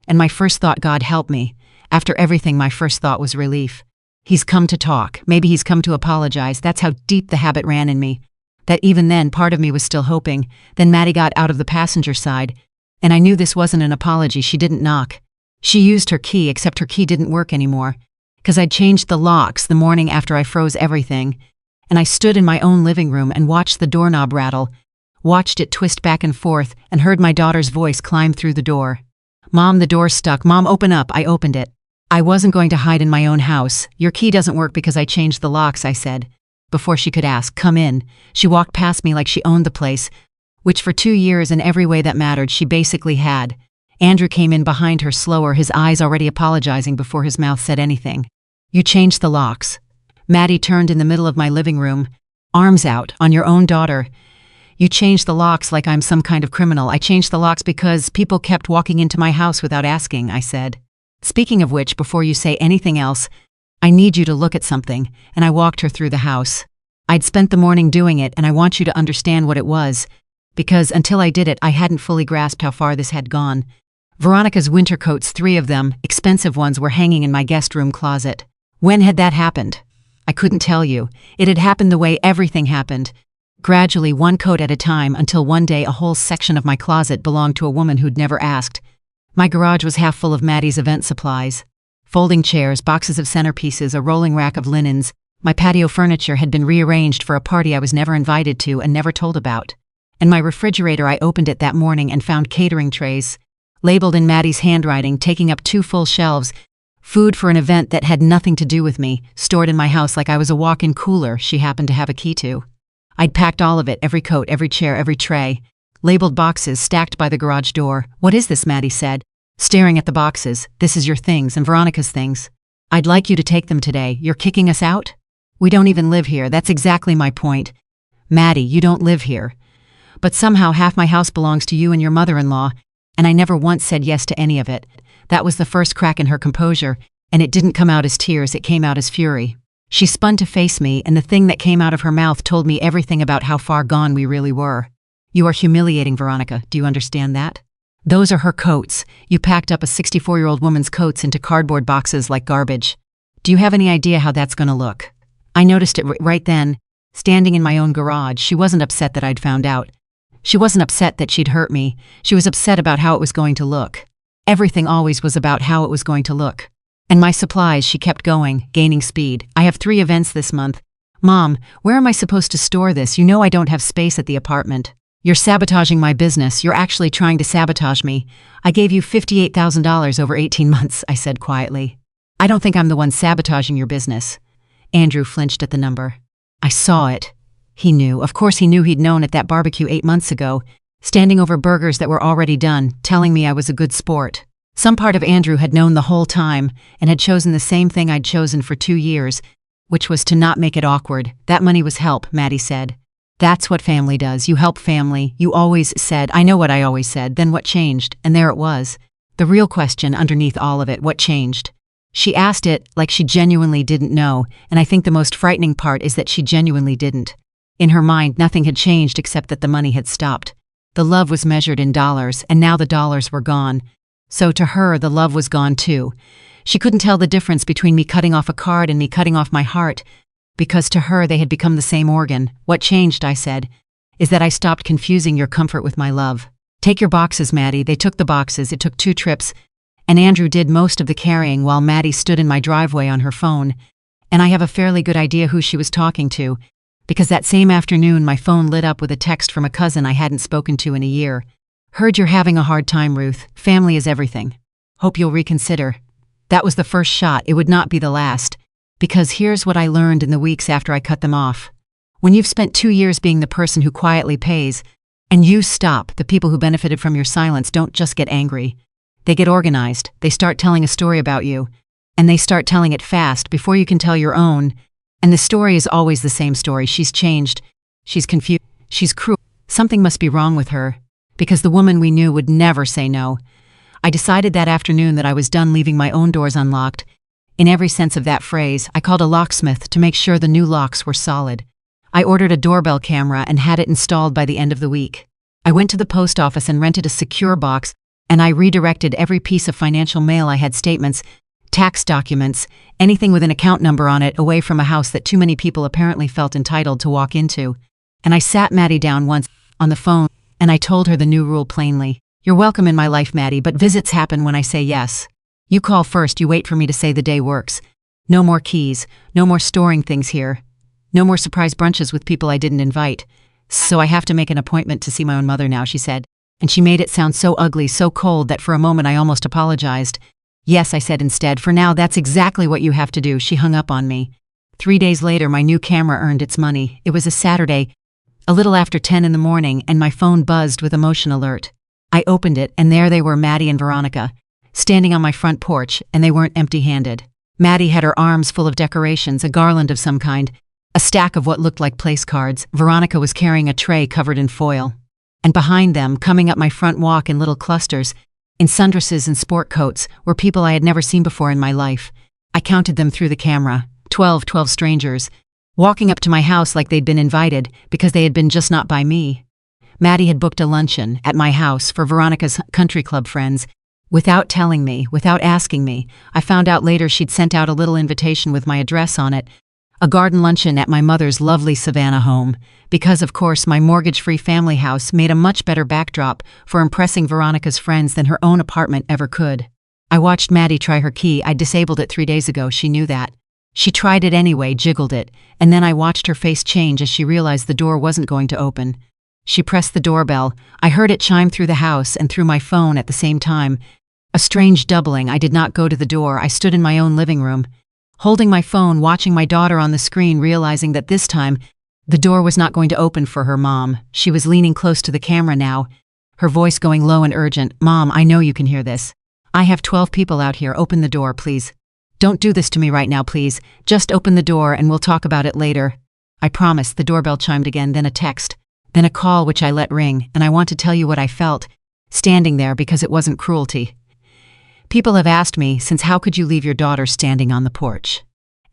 and my first thought, God help me. After everything, my first thought was relief. He's come to talk, maybe he's come to apologize. That's how deep the habit ran in me. That even then, part of me was still hoping. Then Maddie got out of the passenger side, and I knew this wasn't an apology. She didn't knock. She used her key, except her key didn't work anymore, because I'd changed the locks the morning after I froze everything, and I stood in my own living room and watched the doorknob rattle, watched it twist back and forth, and heard my daughter's voice climb through the door. Mom, the door's stuck. Mom, open up. I opened it. I wasn't going to hide in my own house. Your key doesn't work because I changed the locks, I said. Before she could ask, come in, she walked past me like she owned the place, which for 2 years in every way that mattered she basically had. Andrew came in behind her slower, his eyes already apologizing before his mouth said anything. You changed the locks. Maddie turned in the middle of my living room, arms out, on your own daughter. You changed the locks like I'm some kind of criminal. I changed the locks because people kept walking into my house without asking, I said. Speaking of which, before you say anything else, I need you to look at something, and I walked her through the house. I'd spent the morning doing it, and I want you to understand what it was, because until I did it, I hadn't fully grasped how far this had gone. Veronica's winter coats, 3 of them, expensive ones, were hanging in my guest room closet. When had that happened? I couldn't tell you. It had happened the way everything happened. Gradually, one coat at a time, until one day a whole section of my closet belonged to a woman who'd never asked. My garage was half full of Maddie's event supplies. Folding chairs, boxes of centerpieces, a rolling rack of linens. My patio furniture had been rearranged for a party I was never invited to and never told about. And my refrigerator, I opened it that morning and found catering trays, labeled in Maddie's handwriting, taking up 2 full shelves, food for an event that had nothing to do with me, stored in my house like I was a walk-in cooler she happened to have a key to. I'd packed all of it, every coat, every chair, every tray. Labeled boxes stacked by the garage door. What is this, Maddie said, staring at the boxes. This is your things and Veronica's things. I'd like you to take them today. You're kicking us out? We don't even live here. That's exactly my point. Maddie, you don't live here. But somehow half my house belongs to you and your mother-in-law, and I never once said yes to any of it. That was the first crack in her composure, and it didn't come out as tears, it came out as fury. She spun to face me, and the thing that came out of her mouth told me everything about how far gone we really were. You are humiliating, Veronica. Do you understand that? Those are her coats. You packed up a 64-year-old woman's coats into cardboard boxes like garbage. Do you have any idea how that's going to look? I noticed it right then, standing in my own garage. She wasn't upset that I'd found out. She wasn't upset that she'd hurt me. She was upset about how it was going to look. Everything always was about how it was going to look. And my supplies, she kept going, gaining speed. I have 3 events this month. Mom, where am I supposed to store this? You know I don't have space at the apartment. You're sabotaging my business. You're actually trying to sabotage me. I gave you $58,000 over 18 months, I said quietly. I don't think I'm the one sabotaging your business. Andrew flinched at the number. I saw it. He knew. Of course he knew. He'd known at that barbecue 8 months ago, standing over burgers that were already done, telling me I was a good sport. Some part of Andrew had known the whole time and had chosen the same thing I'd chosen for 2 years, which was to not make it awkward. That money was help, Maddie said. That's what family does. You help family. You always said. I know what I always said. Then what changed? And there it was. The real question underneath all of it, what changed? She asked it like she genuinely didn't know, and I think the most frightening part is that she genuinely didn't. In her mind, nothing had changed except that the money had stopped. The love was measured in dollars, and now the dollars were gone. So to her, the love was gone too. She couldn't tell the difference between me cutting off a card and me cutting off my heart, because to her they had become the same organ. What changed, I said, is that I stopped confusing your comfort with my love. Take your boxes, Maddie. They took the boxes. It took 2 trips, and Andrew did most of the carrying while Maddie stood in my driveway on her phone. And I have a fairly good idea who she was talking to, because that same afternoon my phone lit up with a text from a cousin I hadn't spoken to in a year. Heard you're having a hard time, Ruth. Family is everything. Hope you'll reconsider. That was the first shot. It would not be the last. Because here's what I learned in the weeks after I cut them off. When you've spent 2 years being the person who quietly pays, and you stop, the people who benefited from your silence don't just get angry. They get organized. They start telling a story about you. And they start telling it fast before you can tell your own. And the story is always the same story. She's changed. She's confused. She's cruel. Something must be wrong with her, because the woman we knew would never say no. I decided that afternoon that I was done leaving my own doors unlocked. In every sense of that phrase, I called a locksmith to make sure the new locks were solid. I ordered a doorbell camera and had it installed by the end of the week. I went to the post office and rented a secure box, and I redirected every piece of financial mail I had: statements, tax documents, anything with an account number on it, away from a house that too many people apparently felt entitled to walk into. And I sat Maddie down once on the phone, and I told her the new rule plainly. You're welcome in my life, Maddie, but visits happen when I say yes. You call first, you wait for me to say the day works. No more keys, no more storing things here. No more surprise brunches with people I didn't invite. So I have to make an appointment to see my own mother now, she said. And she made it sound so ugly, so cold, that for a moment I almost apologized. Yes, I said instead, for now that's exactly what you have to do. She hung up on me. 3 days later, my new camera earned its money. It was a Saturday, a little after 10 in the morning, and my phone buzzed with a motion alert. I opened it, and there they were, Maddie and Veronica, standing on my front porch, and they weren't empty-handed. Maddie had her arms full of decorations, a garland of some kind, a stack of what looked like place cards. Veronica was carrying a tray covered in foil. And behind them, coming up my front walk in little clusters, in sundresses and sport coats, were people I had never seen before in my life. I counted them through the camera, 12 strangers, walking up to my house like they'd been invited because they had been just not by me. Maddie had booked a luncheon at my house for Veronica's country club friends. Without telling me, without asking me, I found out later she'd sent out a little invitation with my address on it, a garden luncheon at my mother's lovely Savannah home, because of course my mortgage-free family house made a much better backdrop for impressing Veronica's friends than her own apartment ever could. I watched Maddie try her key. I disabled it 3 days ago, she knew that. She tried it anyway, jiggled it, and then I watched her face change as she realized the door wasn't going to open. She pressed the doorbell. I heard it chime through the house and through my phone at the same time. A strange doubling. I did not go to the door. I stood in my own living room, holding my phone, watching my daughter on the screen, realizing that this time the door was not going to open for her mom. She was leaning close to the camera now, her voice going low and urgent. Mom, I know you can hear this. I have 12 people out here. Open the door, please. Don't do this to me right now, please. Just open the door and we'll talk about it later. I promised. The doorbell chimed again, then a text, then a call which I let ring, and I want to tell you what I felt, standing there, because it wasn't cruelty. People have asked me since, how could you leave your daughter standing on the porch?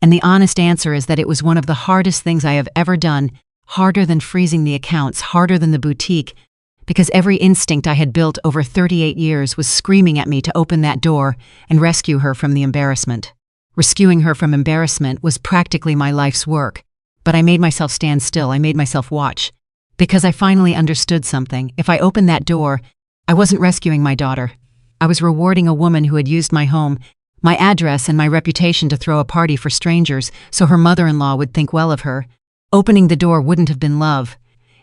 And the honest answer is that it was one of the hardest things I have ever done, harder than freezing the accounts, harder than the boutique, because every instinct I had built over 38 years was screaming at me to open that door and rescue her from the embarrassment. Rescuing her from embarrassment was practically my life's work, but I made myself stand still. I made myself watch, because I finally understood something. If I opened that door, I wasn't rescuing my daughter. I was rewarding a woman who had used my home, my address, and my reputation to throw a party for strangers so her mother-in-law would think well of her. Opening the door wouldn't have been love.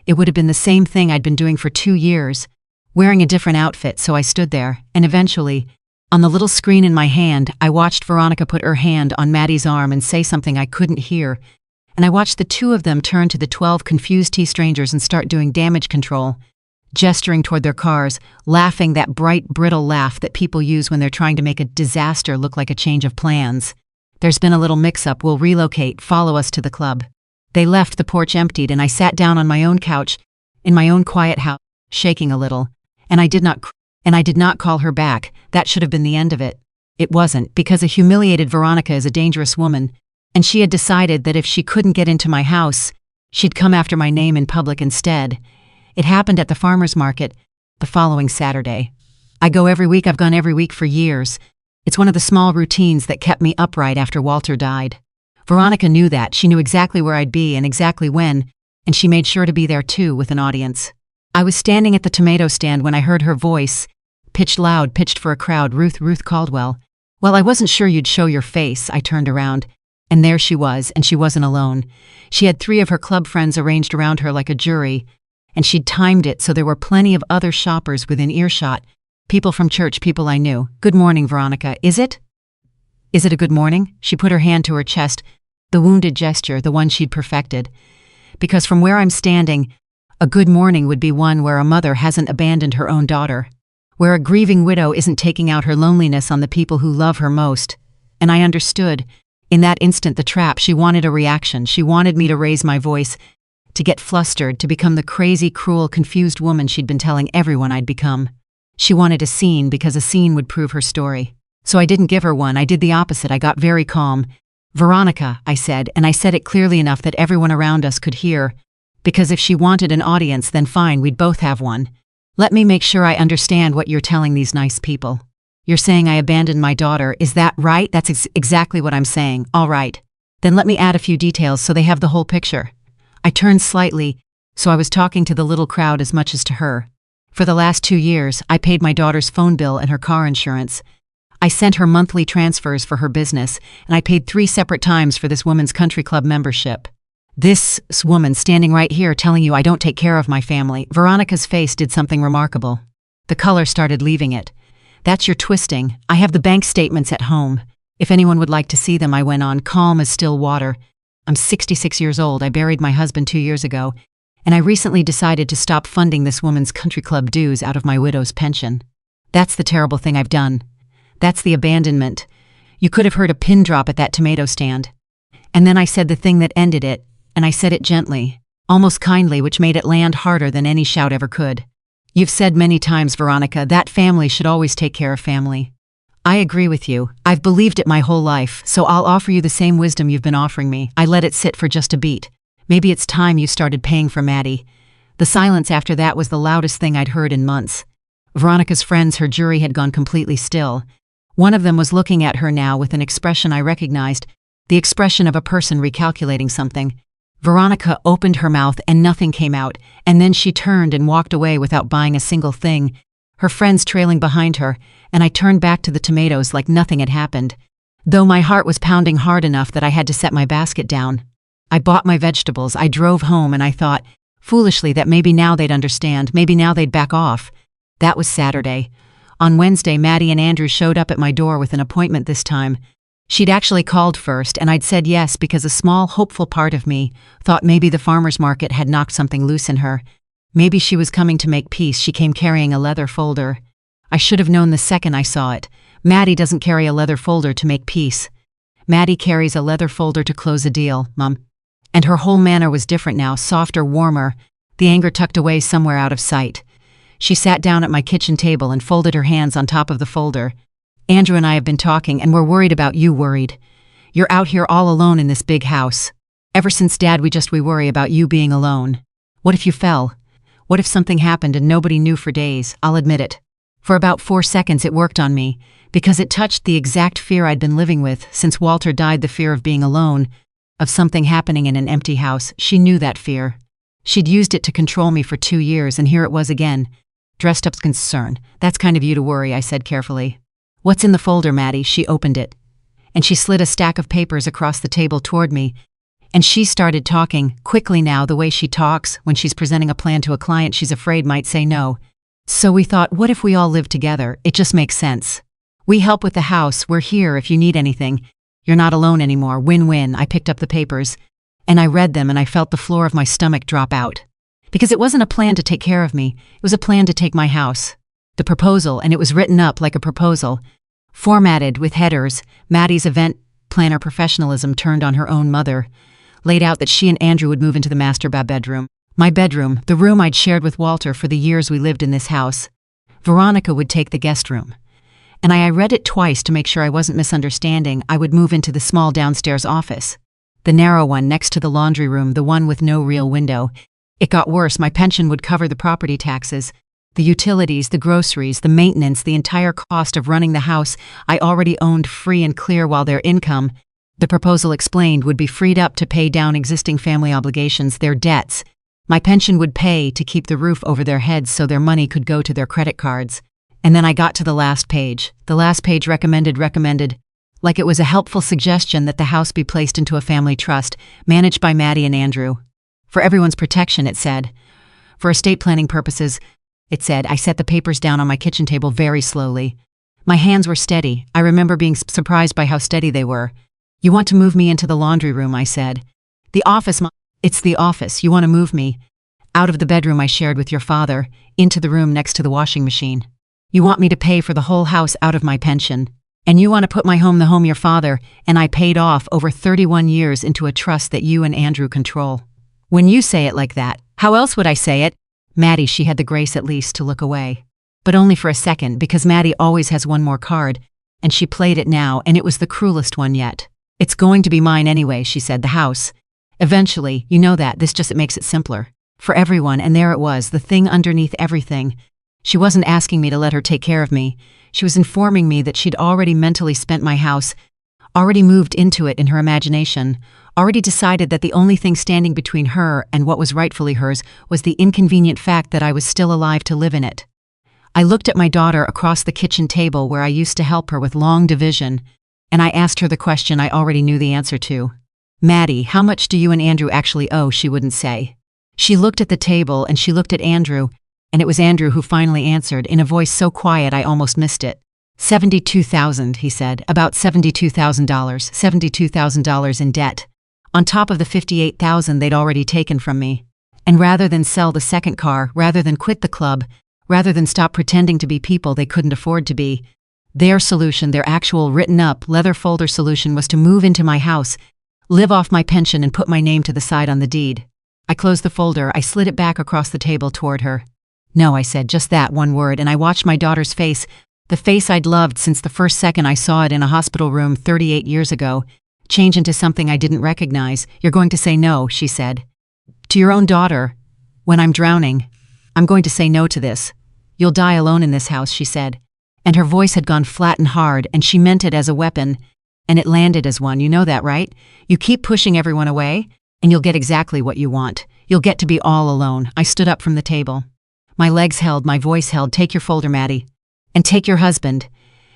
It would have been the same thing I'd been doing for 2 years, wearing a different outfit. So I stood there, and eventually, on the little screen in my hand, I watched Veronica put her hand on Maddie's arm and say something I couldn't hear, and I watched the two of them turn to the 12 confused strangers and start doing damage control, gesturing toward their cars, laughing that bright, brittle laugh that people use when they're trying to make a disaster look like a change of plans. There's been a little mix-up. We'll relocate. Follow us to the club. They left, the porch emptied, and I sat down on my own couch, in my own quiet house, shaking a little. And I did not call her back. That should have been the end of it. It wasn't, because a humiliated Veronica is a dangerous woman, and she had decided that if she couldn't get into my house, she'd come after my name in public instead. It happened at the farmer's market the following Saturday. I go every week. I've gone every week for years. It's one of the small routines that kept me upright after Walter died. Veronica knew that. She knew exactly where I'd be and exactly when, and she made sure to be there too, with an audience. I was standing at the tomato stand when I heard her voice, pitched loud, pitched for a crowd. Ruth Caldwell. Well, I wasn't sure you'd show your face. I turned around, and there she was, and she wasn't alone. She had 3 of her club friends arranged around her like a jury, and she'd timed it so there were plenty of other shoppers within earshot, people from church, people I knew. Good morning, Veronica. Is it a good morning? She put her hand to her chest, the wounded gesture, the one she'd perfected. Because from where I'm standing, a good morning would be one where a mother hasn't abandoned her own daughter, where a grieving widow isn't taking out her loneliness on the people who love her most. And I understood, in that instant, the trap. She wanted a reaction. She wanted me to raise my voice, to get flustered, to become the crazy, cruel, confused woman she'd been telling everyone I'd become. She wanted a scene because a scene would prove her story. So I didn't give her one, I did the opposite. I got very calm. "Veronica," I said, and I said it clearly enough that everyone around us could hear, because if she wanted an audience, then fine, we'd both have one. "Let me make sure I understand what you're telling these nice people. You're saying I abandoned my daughter, is that right?" "That's exactly what I'm saying." "All right. Then let me add a few details so they have the whole picture." I turned slightly, so I was talking to the little crowd as much as to her. "For the last 2 years, I paid my daughter's phone bill and her car insurance. I sent her monthly transfers for her business, and I paid 3 separate times for this woman's country club membership. This woman standing right here telling you I don't take care of my family." Veronica's face did something remarkable. The color started leaving it. "That's your twisting. I have the bank statements at home. If anyone would like to see them," I went on, calm as still water. "I'm 66 years old. I buried my husband 2 years ago, and I recently decided to stop funding this woman's country club dues out of my widow's pension. That's the terrible thing I've done. That's the abandonment. You could have heard a pin drop at that tomato stand. And then I said the thing that ended it, and I said it gently, almost kindly, which made it land harder than any shout ever could. You've said many times, Veronica, that family should always take care of family. I agree with you. I've believed it my whole life, so I'll offer you the same wisdom you've been offering me." I let it sit for just a beat. "Maybe it's time you started paying for Maddie." The silence after that was the loudest thing I'd heard in months. Veronica's friends, her jury, had gone completely still. One of them was looking at her now with an expression I recognized, the expression of a person recalculating something. Veronica opened her mouth and nothing came out, and then she turned and walked away without buying a single thing, her friends trailing behind her, and I turned back to the tomatoes like nothing had happened, though my heart was pounding hard enough that I had to set my basket down. I bought my vegetables, I drove home, and I thought, foolishly, that maybe now they'd understand, maybe now they'd back off. That was Saturday. On Wednesday, Maddie and Andrew showed up at my door with an appointment this time. She'd actually called first, and I'd said yes because a small, hopeful part of me thought maybe the farmer's market had knocked something loose in her. Maybe she was coming to make peace. She came carrying a leather folder. I should have known the second I saw it. Maddie doesn't carry a leather folder to make peace. Maddie carries a leather folder to close a deal, Mum. And her whole manner was different now, softer, warmer, the anger tucked away somewhere out of sight. She sat down at my kitchen table and folded her hands on top of the folder. "Andrew and I have been talking, and we're worried about you." "Worried? You're out here all alone in this big house. Ever since Dad, we worry about you being alone. What if you fell? What if something happened and nobody knew for days?" I'll admit it. For about 4 seconds it worked on me, because it touched the exact fear I'd been living with since Walter died, the fear of being alone, of something happening in an empty house. She knew that fear. She'd used it to control me for 2 years, and here it was again. Dressed up concern. "That's kind of you to worry," I said carefully. "What's in the folder, Maddie?" She opened it, and she slid a stack of papers across the table toward me, and she started talking, quickly now, the way she talks when she's presenting a plan to a client she's afraid might say no. "So we thought, what if we all live together? It just makes sense. We help with the house, we're here if you need anything. You're not alone anymore, win-win." I picked up the papers, and I read them, and I felt the floor of my stomach drop out. Because it wasn't a plan to take care of me, it was a plan to take my house. The proposal, and it was written up like a proposal, formatted with headers, Maddie's event planner professionalism turned on her own mother, laid out that she and Andrew would move into the master bedroom. My bedroom, the room I'd shared with Walter for the years we lived in this house. Veronica would take the guest room. And I read it twice to make sure I wasn't misunderstanding. I would move into the small downstairs office, the narrow one next to the laundry room, the one with no real window. It got worse. My pension would cover the property taxes, the utilities, the groceries, the maintenance, the entire cost of running the house I already owned free and clear, while their income, the proposal explained, would be freed up to pay down existing family obligations, their debts. My pension would pay to keep the roof over their heads so their money could go to their credit cards. And then I got to the last page. The last page recommended, like it was a helpful suggestion that the house be placed into a family trust, managed by Maddie and Andrew. For everyone's protection, it said. For estate planning purposes, it said. I set the papers down on my kitchen table very slowly. My hands were steady. I remember being surprised by how steady they were. "You want to move me into the laundry room," I said. "The office, Mom." "It's the office. You want to move me out of the bedroom I shared with your father, into the room next to the washing machine. You want me to pay for the whole house out of my pension. And you want to put my home, the home your father and I paid off over 31 years, into a trust that you and Andrew control." When you say it like that, how else would I say it? Maddie, she had the grace at least to look away. But only for a second, because Maddie always has one more card, and she played it now, and it was the cruelest one yet. It's going to be mine anyway, she said, the house. Eventually, you know that, this just makes it simpler. For everyone, and there it was, the thing underneath everything. She wasn't asking me to let her take care of me. She was informing me that she'd already mentally spent my house, already moved into it in her imagination, already decided that the only thing standing between her and what was rightfully hers was the inconvenient fact that I was still alive to live in it. I looked at my daughter across the kitchen table where I used to help her with long division, and I asked her the question I already knew the answer to. Maddie, how much do you and Andrew actually owe? She wouldn't say. She looked at the table and she looked at Andrew, and it was Andrew who finally answered in a voice so quiet I almost missed it. $72,000, he said, about $72,000, $72,000 in debt, on top of the $58,000 they'd already taken from me. And rather than sell the second car, rather than quit the club, rather than stop pretending to be people they couldn't afford to be, their solution, their actual written-up, leather folder solution was to move into my house, live off my pension and put my name to the side on the deed. I closed the folder, I slid it back across the table toward her. No, I said, just that one word, and I watched my daughter's face, the face I'd loved since the first second I saw it in a hospital room 38 years ago, change into something I didn't recognize. You're going to say no, she said. To your own daughter, when I'm drowning, I'm going to say no to this. You'll die alone in this house, she said. And her voice had gone flat and hard, and she meant it as a weapon, and it landed as one. You know that, right? You keep pushing everyone away, and you'll get exactly what you want. You'll get to be all alone. I stood up from the table. My legs held, my voice held. Take your folder, Maddie. And take your husband.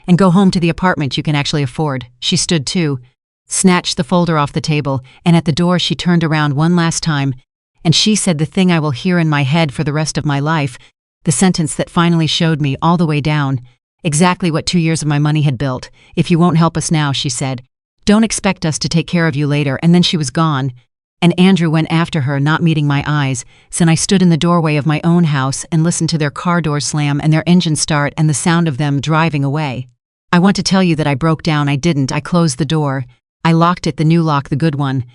And go home to the apartment you can actually afford. She stood too, snatched the folder off the table, and at the door she turned around one last time, and she said the thing I will hear in my head for the rest of my life, the sentence that finally showed me all the way down exactly what 2 years of my money had built. If you won't help us now, she said, don't expect us to take care of you later. And then she was gone. And Andrew went after her, not meeting my eyes, so I stood in the doorway of my own house and listened to their car doors slam and their engine start and the sound of them driving away. I want to tell you that I broke down. I didn't. I closed the door. I locked it, the new lock, the good one.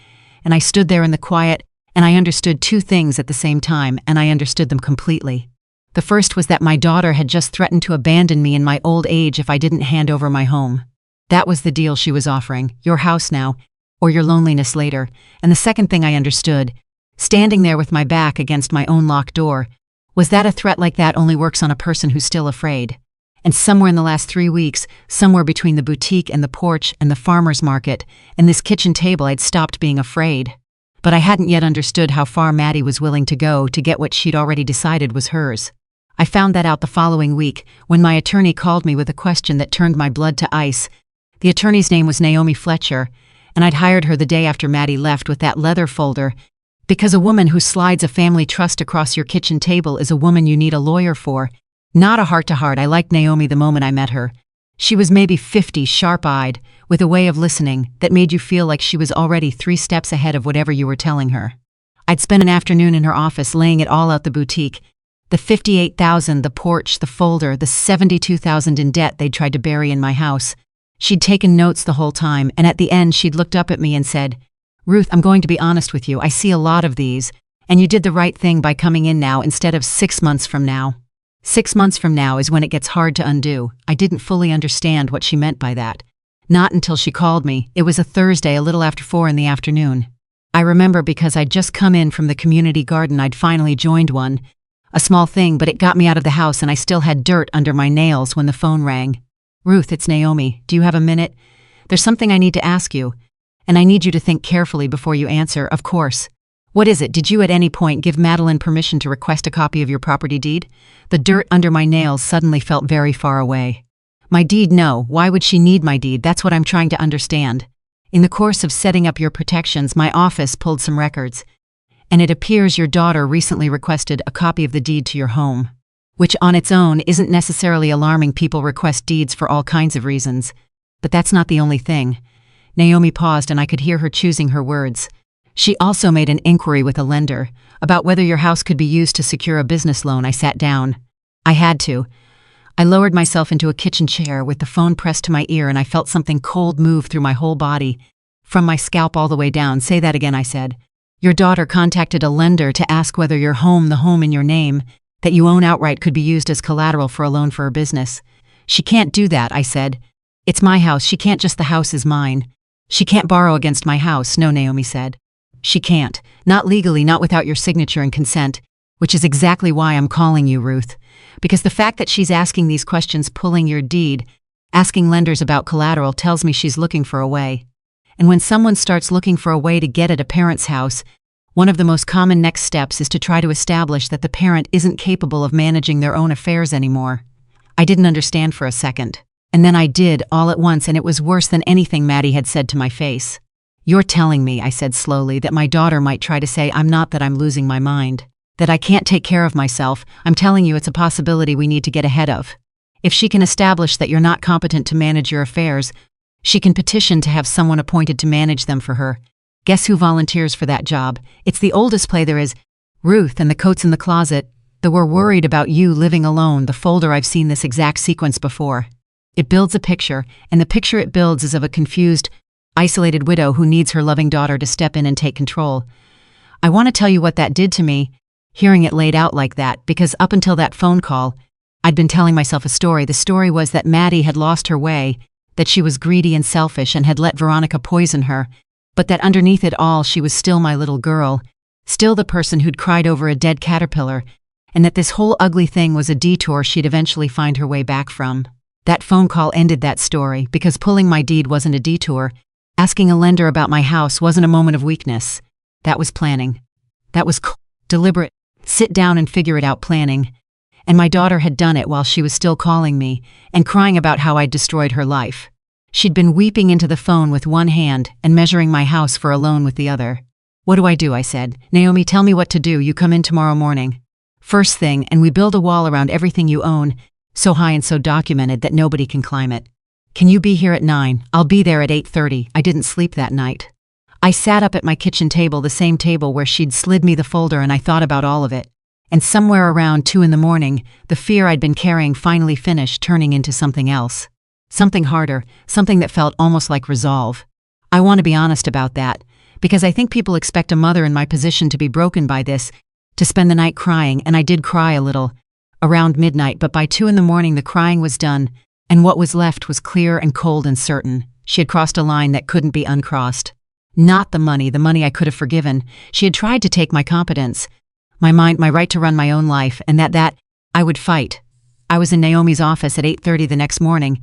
And I stood there in the quiet, and I understood two things at the same time, and I understood them completely. The first was that my daughter had just threatened to abandon me in my old age if I didn't hand over my home. That was the deal she was offering, your house now, or your loneliness later. And the second thing I understood, standing there with my back against my own locked door, was that a threat like that only works on a person who's still afraid. And somewhere in the last 3 weeks, somewhere between the boutique and the porch and the farmer's market and this kitchen table, I'd stopped being afraid. But I hadn't yet understood how far Maddie was willing to go to get what she'd already decided was hers. I found that out the following week when my attorney called me with a question that turned my blood to ice. The attorney's name was Naomi Fletcher, and I'd hired her the day after Maddie left with that leather folder, because a woman who slides a family trust across your kitchen table is a woman you need a lawyer for, not a heart-to-heart. I liked Naomi the moment I met her. She was maybe 50, sharp-eyed, with a way of listening that made you feel like she was already 3 steps ahead of whatever you were telling her. I'd spent an afternoon in her office laying it all out, the boutique, the $58,000, the porch, the folder, the $72,000 in debt they'd tried to bury in my house. She'd taken notes the whole time, and at the end she'd looked up at me and said, Ruth, I'm going to be honest with you. I see a lot of these, and you did the right thing by coming in now instead of 6 months from now. 6 months from now is when it gets hard to undo. I didn't fully understand what she meant by that. Not until she called me. It was a Thursday, a little after 4 in the afternoon. I remember because I'd just come in from the community garden. I'd finally joined one. A small thing, but it got me out of the house, and I still had dirt under my nails when the phone rang. Ruth, it's Naomi. Do you have a minute? There's something I need to ask you, and I need you to think carefully before you answer, of course. What is it? Did you at any point give Madeline permission to request a copy of your property deed? The dirt under my nails suddenly felt very far away. My deed? No. Why would she need my deed? That's what I'm trying to understand. In the course of setting up your protections, my office pulled some records, and it appears your daughter recently requested a copy of the deed to your home, which on its own isn't necessarily alarming. People request deeds for all kinds of reasons. But that's not the only thing. Naomi paused, and I could hear her choosing her words. She also made an inquiry with a lender about whether your house could be used to secure a business loan. I sat down. I had to. I lowered myself into a kitchen chair with the phone pressed to my ear, and I felt something cold move through my whole body, from my scalp all the way down. Say that again, I said. Your daughter contacted a lender to ask whether your home, the home in your name, that you own outright, could be used as collateral for a loan for her business. She can't do that, I said. It's my house. She can't. Just the house is mine. She can't borrow against my house. No, Naomi said. She can't. Not legally, not without your signature and consent, which is exactly why I'm calling you, Ruth. Because the fact that she's asking these questions, pulling your deed, asking lenders about collateral, tells me she's looking for a way. And when someone starts looking for a way to get at a parent's house, one of the most common next steps is to try to establish that the parent isn't capable of managing their own affairs anymore. I didn't understand for a second. And then I did, all at once, and it was worse than anything Maddie had said to my face. You're telling me, I said slowly, that my daughter might try to say I'm not, that I'm losing my mind, that I can't take care of myself. I'm telling you it's a possibility we need to get ahead of. If she can establish that you're not competent to manage your affairs, she can petition to have someone appointed to manage them for her. Guess who volunteers for that job? It's the oldest play there is. Ruth and the coats in the closet. The "We're worried about you living alone," the folder. I've seen this exact sequence before. It builds a picture, and the picture it builds is of a confused, isolated widow who needs her loving daughter to step in and take control. I want to tell you what that did to me, hearing it laid out like that, because up until that phone call, I'd been telling myself a story. The story was that Maddie had lost her way, that she was greedy and selfish and had let Veronica poison her, but that underneath it all she was still my little girl, still the person who'd cried over a dead caterpillar, and that this whole ugly thing was a detour she'd eventually find her way back from. That phone call ended that story, because pulling my deed wasn't a detour. Asking a lender about my house wasn't a moment of weakness. That was planning. That was deliberate, sit down and figure it out planning. And my daughter had done it while she was still calling me and crying about how I'd destroyed her life. She'd been weeping into the phone with one hand and measuring my house for a loan with the other. What do I do? I said. Naomi, tell me what to do. You come in tomorrow morning. First thing, and we build a wall around everything you own, so high and so documented that nobody can climb it. Can you be here at 9? I'll be there at 8:30. I didn't sleep that night. I sat up at my kitchen table, the same table where she'd slid me the folder, and I thought about all of it. And somewhere around 2 in the morning, the fear I'd been carrying finally finished turning into something else. Something harder, something that felt almost like resolve. I want to be honest about that, because I think people expect a mother in my position to be broken by this, to spend the night crying, and I did cry a little, around midnight, but by 2 in the morning the crying was done, and what was left was clear and cold and certain. She had crossed a line that couldn't be uncrossed. Not the money I could have forgiven. She had tried to take my competence, my mind, my right to run my own life, and that I would fight. I was in Naomi's office at 8:30 the next morning,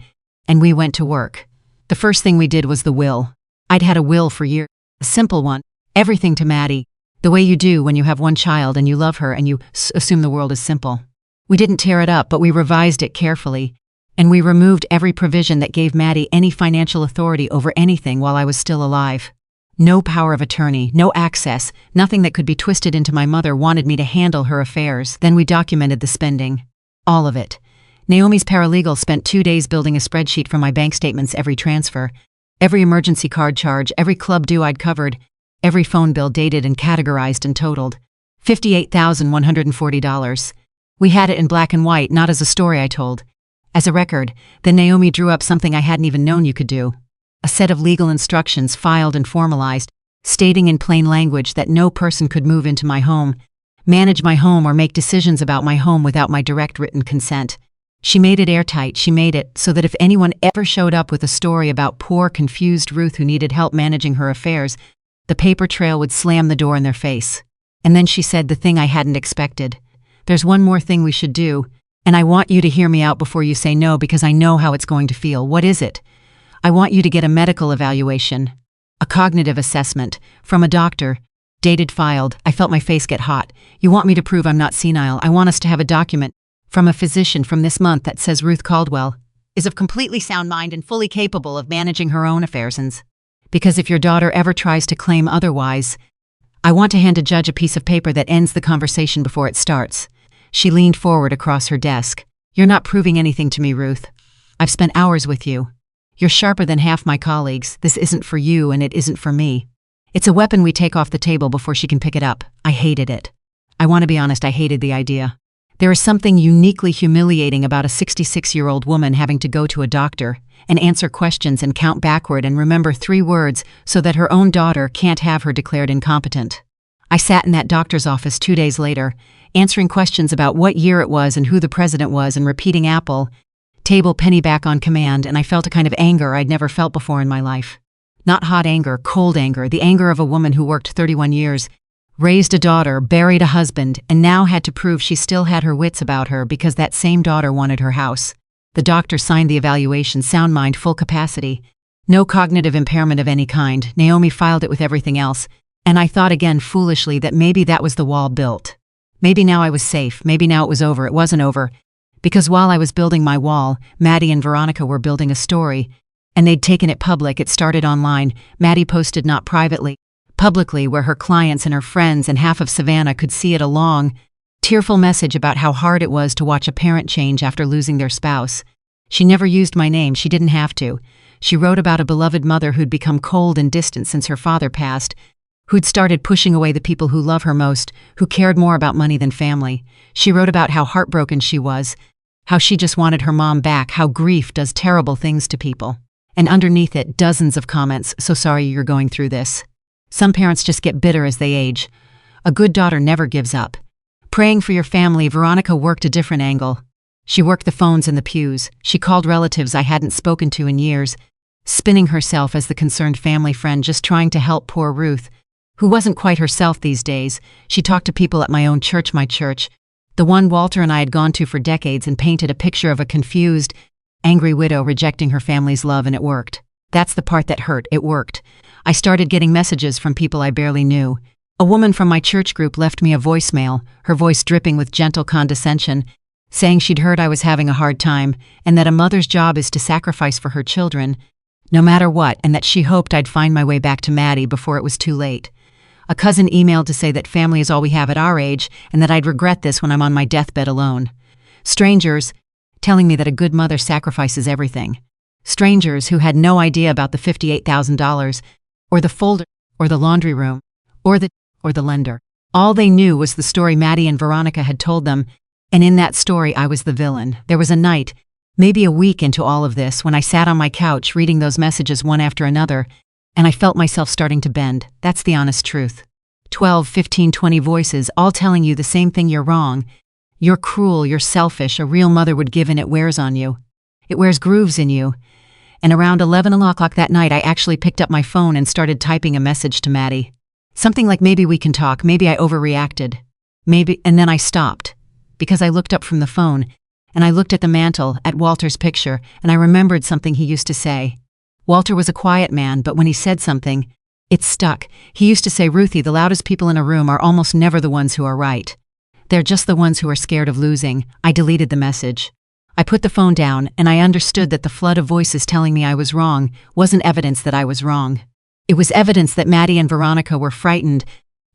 and we went to work. The first thing we did was the will. I'd had a will for years, a simple one, everything to Maddie, the way you do when you have one child and you love her and you assume the world is simple. We didn't tear it up, but we revised it carefully, and we removed every provision that gave Maddie any financial authority over anything while I was still alive. No power of attorney, no access, nothing that could be twisted into my mother wanted me to handle her affairs. Then we documented the spending. All of it. Naomi's paralegal spent 2 days building a spreadsheet for my bank statements, every transfer, every emergency card charge, every club due I'd covered, every phone bill dated and categorized and totaled. $58,140. We had it in black and white, not as a story I told. As a record. Then Naomi drew up something I hadn't even known you could do. A set of legal instructions filed and formalized, stating in plain language that no person could move into my home, manage my home, or make decisions about my home without my direct written consent. She made it airtight. She made it so that if anyone ever showed up with a story about poor, confused Ruth who needed help managing her affairs, the paper trail would slam the door in their face. And then she said the thing I hadn't expected. There's one more thing we should do, and I want you to hear me out before you say no, because I know how it's going to feel. What is it? I want you to get a medical evaluation, a cognitive assessment, from a doctor, dated, filed. I felt my face get hot. You want me to prove I'm not senile. I want us to have a document from a physician from this month that says Ruth Caldwell is of completely sound mind and fully capable of managing her own affairs. Because if your daughter ever tries to claim otherwise, I want to hand a judge a piece of paper that ends the conversation before it starts. She leaned forward across her desk. You're not proving anything to me, Ruth. I've spent hours with you. You're sharper than half my colleagues. This isn't for you, and it isn't for me. It's a weapon we take off the table before she can pick it up. I hated it. I want to be honest, I hated the idea. There is something uniquely humiliating about a 66-year-old woman having to go to a doctor and answer questions and count backward and remember 3 words so that her own daughter can't have her declared incompetent. I sat in that doctor's office 2 days later, answering questions about what year it was and who the president was and repeating Apple, table, penny back on command, and I felt a kind of anger I'd never felt before in my life. Not hot anger, cold anger, the anger of a woman who worked 31 years, raised a daughter, buried a husband, and now had to prove she still had her wits about her because that same daughter wanted her house. The doctor signed the evaluation, sound mind, full capacity. No cognitive impairment of any kind. Naomi filed it with everything else, and I thought again foolishly that maybe that was the wall built. Maybe now I was safe, maybe now it was over. It wasn't over, because while I was building my wall, Maddie and Veronica were building a story, and they'd taken it public. It started online. Maddie posted not privately, publicly, where her clients and her friends and half of Savannah could see it, a long, tearful message about how hard it was to watch a parent change after losing their spouse. She never used my name. She didn't have to. She wrote about a beloved mother who'd become cold and distant since her father passed, who'd started pushing away the people who love her most, who cared more about money than family. She wrote about how heartbroken she was, how she just wanted her mom back, how grief does terrible things to people. And underneath it, dozens of comments, "So sorry you're going through this." Some parents just get bitter as they age. A good daughter never gives up. Praying for your family, Veronica worked a different angle. She worked the phones in the pews. She called relatives I hadn't spoken to in years, spinning herself as the concerned family friend, just trying to help poor Ruth, who wasn't quite herself these days. She talked to people at my own church, my church, the one Walter and I had gone to for decades, and painted a picture of a confused, angry widow rejecting her family's love, and it worked. That's the part that hurt. It worked. I started getting messages from people I barely knew. A woman from my church group left me a voicemail, her voice dripping with gentle condescension, saying she'd heard I was having a hard time, and that a mother's job is to sacrifice for her children, no matter what, and that she hoped I'd find my way back to Maddie before it was too late. A cousin emailed to say that family is all we have at our age, and that I'd regret this when I'm on my deathbed alone. Strangers telling me that a good mother sacrifices everything. Strangers who had no idea about the $58,000, or the folder, or the laundry room, or the lender. All they knew was the story Maddie and Veronica had told them, and in that story I was the villain. There was a night, maybe a week into all of this, when I sat on my couch reading those messages one after another, and I felt myself starting to bend. That's the honest truth. 12, 15, 20 voices, all telling you the same thing: you're wrong. You're cruel, you're selfish, a real mother would give, and it wears on you. It wears grooves in you. And around 11 o'clock that night, I actually picked up my phone and started typing a message to Maddie. Something like, "Maybe we can talk, maybe I overreacted. Maybe," and then I stopped, because I looked up from the phone, and I looked at the mantel, at Walter's picture, and I remembered something he used to say. Walter was a quiet man, but when he said something, it stuck. He used to say, "Ruthie, the loudest people in a room are almost never the ones who are right. They're just the ones who are scared of losing." I deleted the message. I put the phone down, and I understood that the flood of voices telling me I was wrong wasn't evidence that I was wrong. It was evidence that Maddie and Veronica were frightened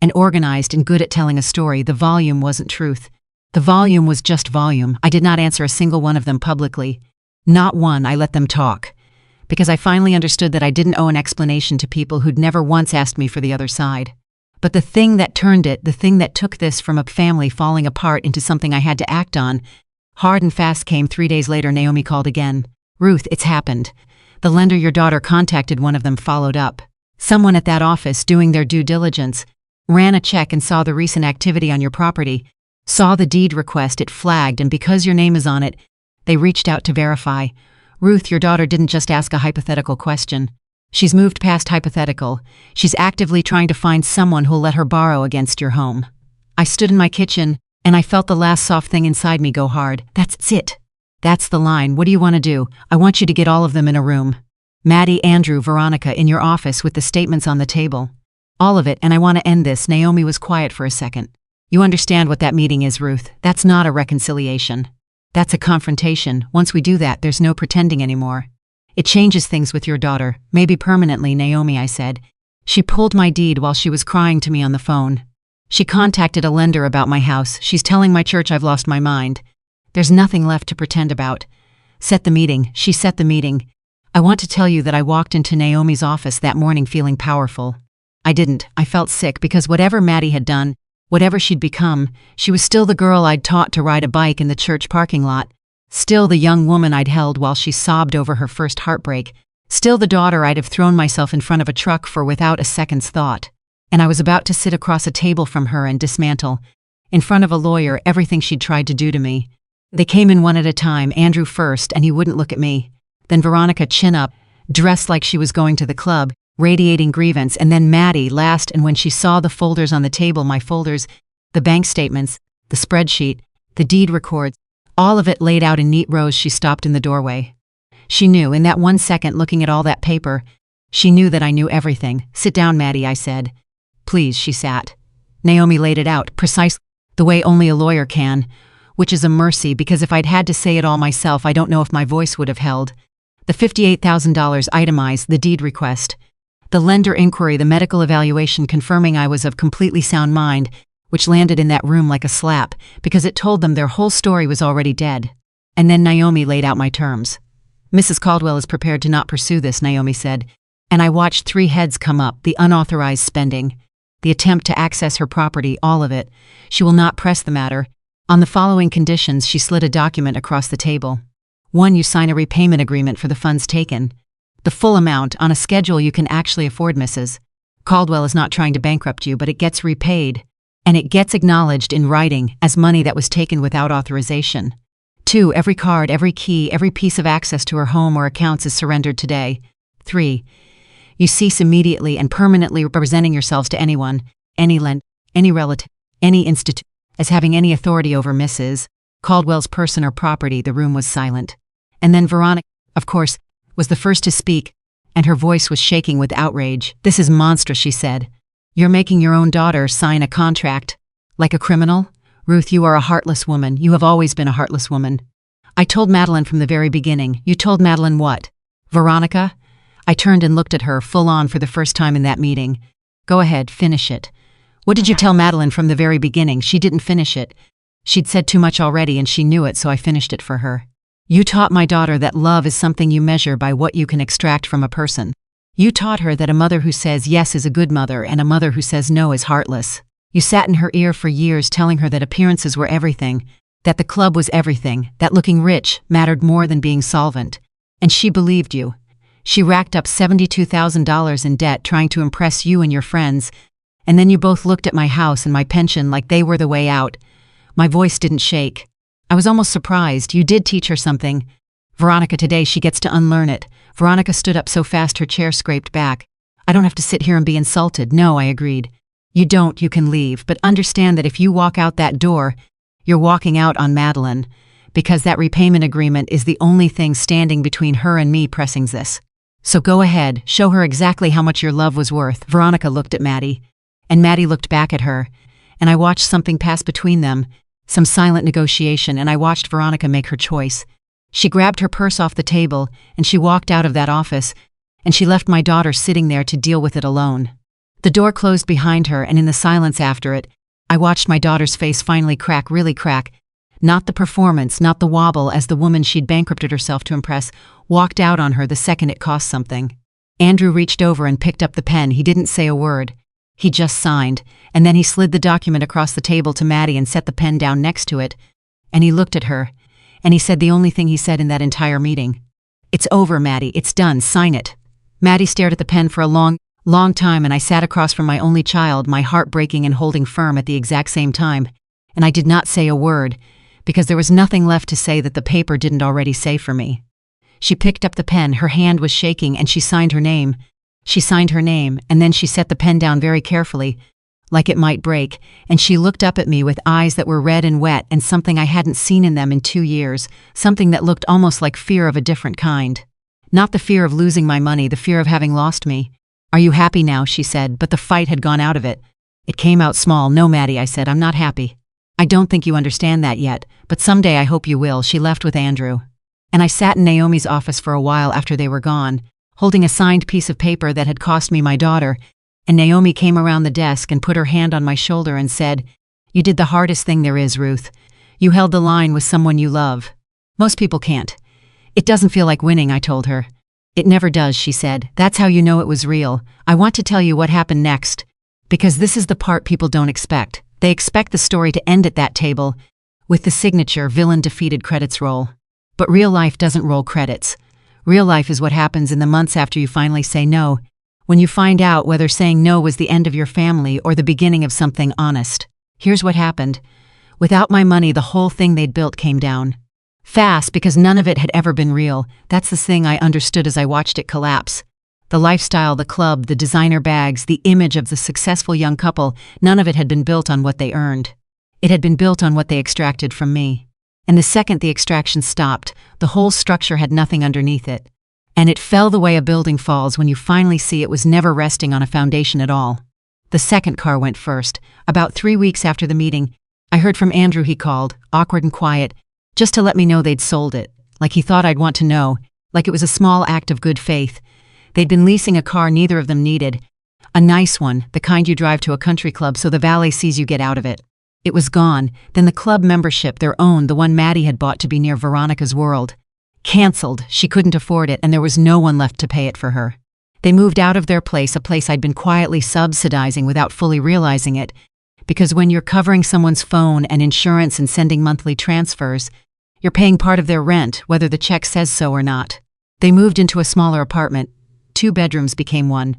and organized and good at telling a story. The volume wasn't truth. The volume was just volume. I did not answer a single one of them publicly. Not one. I let them talk, because I finally understood that I didn't owe an explanation to people who'd never once asked me for the other side. But the thing that turned it, the thing that took this from a family falling apart into something I had to act on, hard and fast, came 3 days later. Naomi called again. "Ruth, it's happened. The lender your daughter contacted," one of them followed up. "Someone at that office, doing their due diligence, ran a check and saw the recent activity on your property, saw the deed request, it flagged, and because your name is on it, they reached out to verify. Ruth, your daughter didn't just ask a hypothetical question. She's moved past hypothetical. She's actively trying to find someone who'll let her borrow against your home." I stood in my kitchen, and I felt the last soft thing inside me go hard. That's it. That's the line. What do you want to do? I want you to get all of them in a room. Maddie, Andrew, Veronica, in your office with the statements on the table. All of it, and I want to end this. Naomi was quiet for a second. "You understand what that meeting is, Ruth. That's not a reconciliation. That's a confrontation. Once we do that, there's no pretending anymore. It changes things with your daughter, maybe permanently." "Naomi," I said. She pulled my deed while she was crying to me on the phone. "She contacted a lender about my house. She's telling my church I've lost my mind. There's nothing left to pretend about. Set the meeting." She set the meeting. I want to tell you that I walked into Naomi's office that morning feeling powerful. I didn't. I felt sick, because whatever Maddie had done, whatever she'd become, she was still the girl I'd taught to ride a bike in the church parking lot. Still the young woman I'd held while she sobbed over her first heartbreak. Still the daughter I'd have thrown myself in front of a truck for without a second's thought. and I was about to sit across a table from her and dismantle, in front of a lawyer, everything she'd tried to do to me. They came in one at a time, Andrew first, and he wouldn't look at me. Then Veronica, chin up, dressed like she was going to the club, radiating grievance, and then Maddie last, and when she saw the folders on the table, my folders, the bank statements, the spreadsheet, the deed records, all of it laid out in neat rows, she stopped in the doorway. She knew, in that 1 second looking at all that paper, she knew that I knew everything. Sit down, Maddie, I said. Please, she sat. Naomi laid it out, precisely the way only a lawyer can, which is a mercy because if I'd had to say it all myself, I don't know if my voice would have held. The $58,000 itemized, the deed request, the lender inquiry, the medical evaluation confirming I was of completely sound mind, which landed in that room like a slap, because it told them their whole story was already dead. And then Naomi laid out my terms. Mrs. Caldwell is prepared to not pursue this, Naomi said, and I watched 3 heads come up, the unauthorized spending, the attempt to access her property, all of it. She will not press the matter. On the following conditions, she slid a document across the table. 1. You sign a repayment agreement for the funds taken. The full amount, on a schedule you can actually afford, Mrs. Caldwell is not trying to bankrupt you, but it gets repaid. And it gets acknowledged in writing as money that was taken without authorization. 2. Every card, every key, every piece of access to her home or accounts is surrendered today. 3. You cease immediately and permanently representing yourselves to anyone, any lender, any relative, any institute, as having any authority over Mrs. Caldwell's person or property. The room was silent. And then Veronica, of course, was the first to speak, and her voice was shaking with outrage. This is monstrous, she said. You're making your own daughter sign a contract. Like a criminal? Ruth, you are a heartless woman. You have always been a heartless woman. I told Madeline from the very beginning. You told Madeline what? Veronica? I turned and looked at her, full on for the first time in that meeting. Go ahead, finish it. What did you tell Madeline from the very beginning? She didn't finish it. She'd said too much already and she knew it, so I finished it for her. You taught my daughter that love is something you measure by what you can extract from a person. You taught her that a mother who says yes is a good mother and a mother who says no is heartless. You sat in her ear for years telling her that appearances were everything, that the club was everything, that looking rich mattered more than being solvent. And she believed you. She racked up $72,000 in debt trying to impress you and your friends, and then you both looked at my house and my pension like they were the way out. My voice didn't shake. I was almost surprised. You did teach her something. Veronica, today she gets to unlearn it. Veronica stood up so fast her chair scraped back. I don't have to sit here and be insulted. No, I agreed. You don't, you can leave, but understand that if you walk out that door, you're walking out on Madeline, because that repayment agreement is the only thing standing between her and me pressing this. So go ahead, show her exactly how much your love was worth. Veronica looked at Maddie, and Maddie looked back at her, and I watched something pass between them, some silent negotiation, and I watched Veronica make her choice. She grabbed her purse off the table, and she walked out of that office, and she left my daughter sitting there to deal with it alone. The door closed behind her, and in the silence after it, I watched my daughter's face finally crack, really crack. Not the performance, not the wobble as the woman she'd bankrupted herself to impress walked out on her the second it cost something. Andrew reached over and picked up the pen. He didn't say a word. He just signed, and then he slid the document across the table to Maddie and set the pen down next to it. And he looked at her, and he said the only thing he said in that entire meeting. It's over, Maddie. It's done. Sign it. Maddie stared at the pen for a long time, and I sat across from my only child, my heart breaking and holding firm at the exact same time. And I did not say a word, because there was nothing left to say that the paper didn't already say for me. She picked up the pen, her hand was shaking, and she signed her name. She signed her name, and then she set the pen down very carefully, like it might break, and she looked up at me with eyes that were red and wet and something I hadn't seen in them in 2 years, something that looked almost like fear of a different kind. Not the fear of losing my money, the fear of having lost me. Are you happy now? She said, but the fight had gone out of it. It came out small. No, Maddie, I said, I'm not happy. I don't think you understand that yet, but someday I hope you will. She left with Andrew. And I sat in Naomi's office for a while after they were gone, holding a signed piece of paper that had cost me my daughter, and Naomi came around the desk and put her hand on my shoulder and said, You did the hardest thing there is, Ruth. You held the line with someone you love. Most people can't. It doesn't feel like winning, I told her. It never does, she said. That's how you know it was real. I want to tell you what happened next, because this is the part people don't expect. They expect the story to end at that table, with the signature villain defeated credits roll. But real life doesn't roll credits. Real life is what happens in the months after you finally say no, When you find out whether saying no was the end of your family or the beginning of something honest. Here's what happened. Without my money, the whole thing they'd built came down. Fast, because none of it had ever been real. That's the thing I understood as I watched it collapse. The lifestyle, the club, the designer bags, the image of the successful young couple, none of it had been built on what they earned. It had been built on what they extracted from me. And the second the extraction stopped, the whole structure had nothing underneath it. And it fell the way a building falls when you finally see it was never resting on a foundation at all. The second car went first. About 3 weeks after the meeting, I heard from Andrew. He called, awkward and quiet, just to let me know they'd sold it, like he thought I'd want to know, like it was a small act of good faith. They'd been leasing a car neither of them needed. A nice one, the kind you drive to a country club so the valet sees you get out of it. It was gone. Then the club membership, their own, the one Maddie had bought to be near Veronica's world. Cancelled. She couldn't afford it, and there was no one left to pay it for her. They moved out of their place, a place I'd been quietly subsidizing without fully realizing it, because when you're covering someone's phone and insurance and sending monthly transfers, you're paying part of their rent, whether the check says so or not. They moved into a smaller apartment. 2 bedrooms became 1.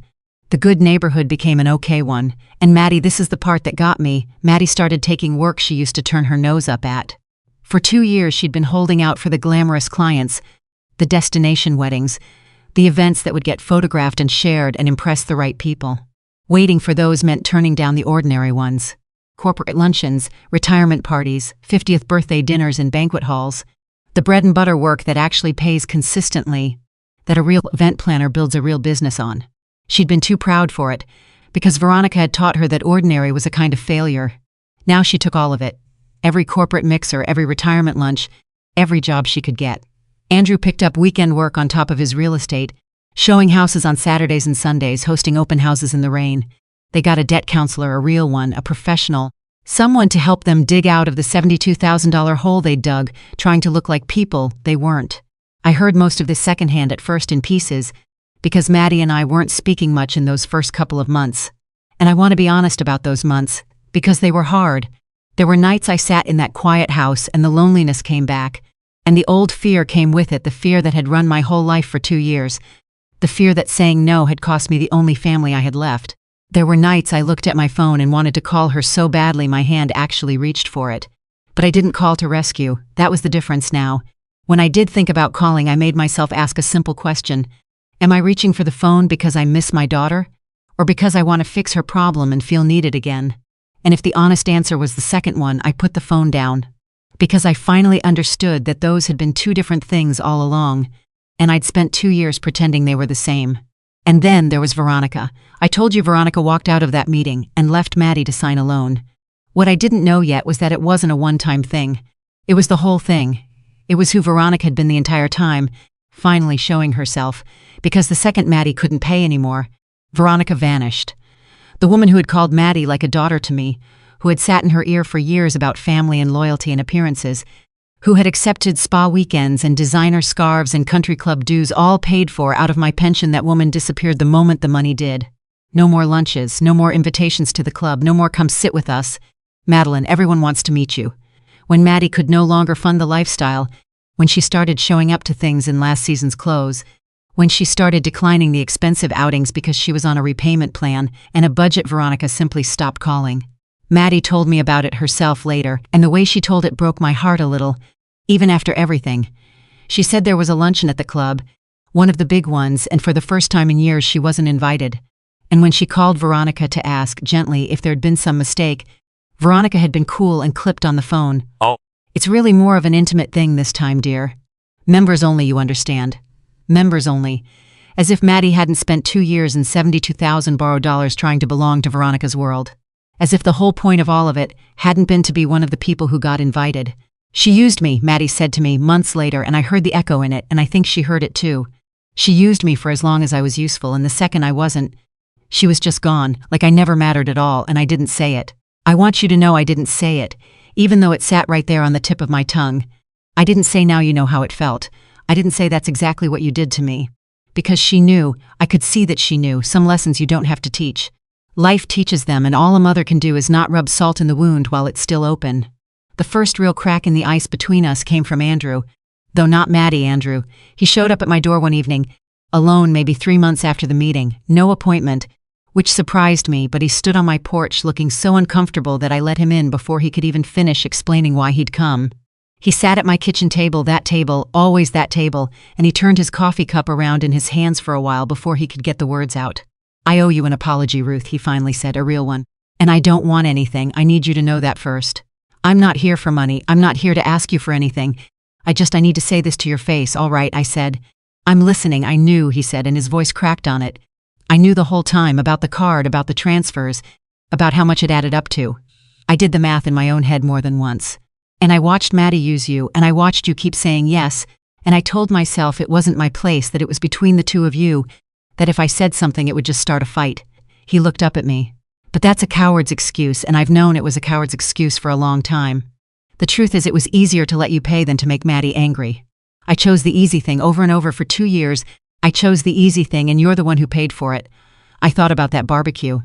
The good neighborhood became an okay one. And Maddie, this is the part that got me, Maddie started taking work she used to turn her nose up at. For 2 years she'd been holding out for the glamorous clients, the destination weddings, the events that would get photographed and shared and impress the right people. Waiting for those meant turning down the ordinary ones. Corporate luncheons, retirement parties, 50th birthday dinners in banquet halls. The bread and butter work that actually pays consistently, that a real event planner builds a real business on. She'd been too proud for it, because Veronica had taught her that ordinary was a kind of failure. Now she took all of it. Every corporate mixer, every retirement lunch, every job she could get. Andrew picked up weekend work on top of his real estate, showing houses on Saturdays and Sundays, hosting open houses in the rain. They got a debt counselor, a real one, a professional, someone to help them dig out of the $72,000 hole they'd dug, trying to look like people they weren't. I heard most of this secondhand at first in pieces, because Maddie and I weren't speaking much in those first couple of months. And I want to be honest about those months, because they were hard. There were nights I sat in that quiet house and the loneliness came back, and the old fear came with it, the fear that had run my whole life for 2 years, the fear that saying no had cost me the only family I had left. There were nights I looked at my phone and wanted to call her so badly my hand actually reached for it. But I didn't call to rescue. That was the difference now. When I did think about calling, I made myself ask a simple question. Am I reaching for the phone because I miss my daughter? Or because I want to fix her problem and feel needed again? And if the honest answer was the second one, I put the phone down. Because I finally understood that those had been 2 different things all along, and I'd spent 2 years pretending they were the same. And then there was Veronica. I told you Veronica walked out of that meeting and left Maddie to sign a loan. What I didn't know yet was that it wasn't a one-time thing. It was the whole thing. It was who Veronica had been the entire time, finally showing herself, because the second Maddie couldn't pay anymore, Veronica vanished. The woman who had called Maddie like a daughter to me, who had sat in her ear for years about family and loyalty and appearances, who had accepted spa weekends and designer scarves and country club dues all paid for out of my pension, that woman disappeared the moment the money did. No more lunches, no more invitations to the club, no more come sit with us. Madeline, everyone wants to meet you. When Maddie could no longer fund the lifestyle, when she started showing up to things in last season's clothes, when she started declining the expensive outings because she was on a repayment plan and a budget, Veronica simply stopped calling. Maddie told me about it herself later, and the way she told it broke my heart a little, even after everything. She said there was a luncheon at the club, one of the big ones, and for the first time in years she wasn't invited. And when she called Veronica to ask, gently, if there'd been some mistake, Veronica had been cool and clipped on the phone. Oh. It's really more of an intimate thing this time, dear. Members only, you understand. Members only. As if Maddie hadn't spent 2 years and 72,000 borrowed dollars trying to belong to Veronica's world. As if the whole point of all of it hadn't been to be one of the people who got invited. She used me, Maddie said to me months later, and I heard the echo in it, and I think she heard it too. She used me for as long as I was useful, and the second I wasn't, she was just gone, like I never mattered at all, and I didn't say it. I want you to know I didn't say it, even though it sat right there on the tip of my tongue. I didn't say, now you know how it felt. I didn't say, that's exactly what you did to me. Because she knew, I could see that she knew, some lessons you don't have to teach. Life teaches them, and all a mother can do is not rub salt in the wound while it's still open. The first real crack in the ice between us came from Andrew, though not Maddie. Andrew. He showed up at my door one evening, Alone maybe 3 months after the meeting, no appointment, which surprised me, but he stood on my porch looking so uncomfortable that I let him in before he could even finish explaining why he'd come. He sat at my kitchen table, always that table, and he turned his coffee cup around in his hands for a while before he could get the words out. "I owe you an apology, Ruth," he finally said, "a real one. And I don't want anything, I need you to know that first. I'm not here for money, I'm not here to ask you for anything. I need to say this to your face." "All right," I said. "I'm listening." "I knew," he said, and his voice cracked on it. "I knew the whole time, about the card, about the transfers, about how much it added up to. I did the math in my own head more than once. And I watched Maddie use you, and I watched you keep saying yes, and I told myself it wasn't my place, that it was between the two of you, that if I said something it would just start a fight." He looked up at me. "But that's a coward's excuse, and I've known it was a coward's excuse for a long time. The truth is it was easier to let you pay than to make Maddie angry. I chose the easy thing over and over for 2 years. I chose the easy thing, and you're the one who paid for it. I thought about that barbecue.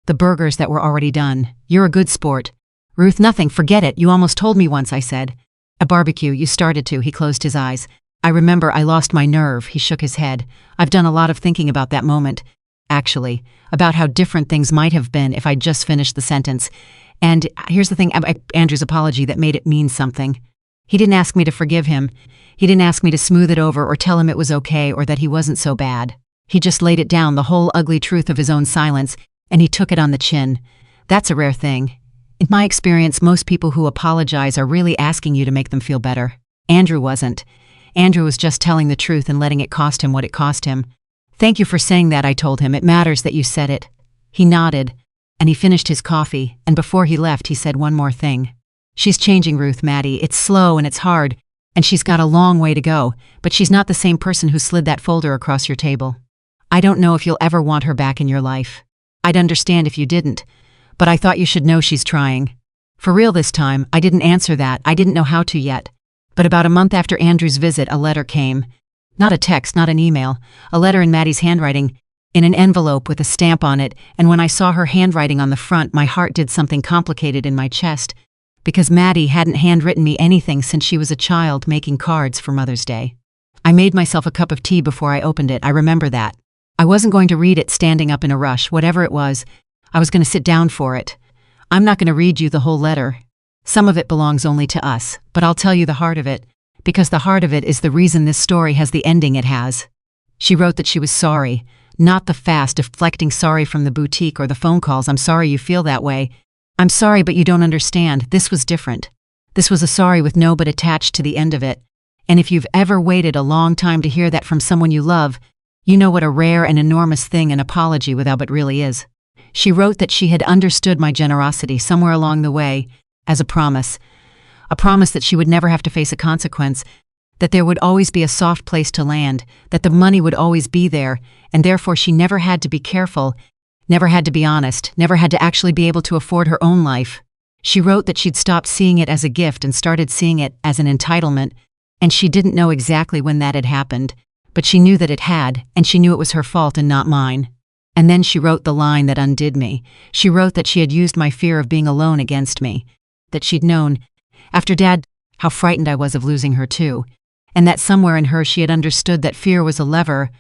The burgers that were already done. You're a good sport." "Ruth, nothing, forget it. You almost told me once," I said. "A barbecue, you started to." He closed his eyes. "I remember I lost my nerve." He shook his head. "I've done a lot of thinking about that moment. Actually, about how different things might have been if I'd just finished the sentence. And here's the thing, Andrew's apology that made it mean something. He didn't ask me to forgive him. He didn't ask me to smooth it over or tell him it was okay or that he wasn't so bad. He just laid it down, the whole ugly truth of his own silence, and he took it on the chin. That's a rare thing. In my experience, most people who apologize are really asking you to make them feel better. Andrew wasn't. Andrew was just telling the truth and letting it cost him what it cost him. "Thank you for saying that," I told him. "It matters that you said it." He nodded, and he finished his coffee, and before he left he said one more thing. "She's changing, Ruth, Maddie. It's slow and it's hard, and she's got a long way to go, but she's not the same person who slid that folder across your table. I don't know if you'll ever want her back in your life. I'd understand if you didn't, but I thought you should know she's trying." For real this time, I didn't answer that. I didn't know how to yet. But about a month after Andrew's visit, a letter came. Not a text, not an email. A letter in Maddie's handwriting, in an envelope with a stamp on it, and when I saw her handwriting on the front, my heart did something complicated in my chest, because Maddie hadn't handwritten me anything since she was a child making cards for Mother's Day. I made myself a cup of tea before I opened it, I remember that. I wasn't going to read it standing up in a rush, whatever it was. I was going to sit down for it. I'm not going to read you the whole letter. Some of it belongs only to us, but I'll tell you the heart of it, because the heart of it is the reason this story has the ending it has. She wrote that she was sorry, not the fast, deflecting sorry from the boutique or the phone calls. "I'm sorry you feel that way. I'm sorry, but you don't understand. This was different. This was a sorry with no but attached to the end of it. And if you've ever waited a long time to hear that from someone you love, you know what a rare and enormous thing an apology without but really is." She wrote that she had understood my generosity somewhere along the way as a promise that she would never have to face a consequence, that there would always be a soft place to land, that the money would always be there, and therefore she never had to be careful, never had to be honest, never had to actually be able to afford her own life. She wrote that she'd stopped seeing it as a gift and started seeing it as an entitlement, and she didn't know exactly when that had happened, but she knew that it had, and she knew it was her fault and not mine. And then she wrote the line that undid me. She wrote that she had used my fear of being alone against me, that she'd known, after Dad, how frightened I was of losing her too, and that somewhere in her she had understood that fear was a lever,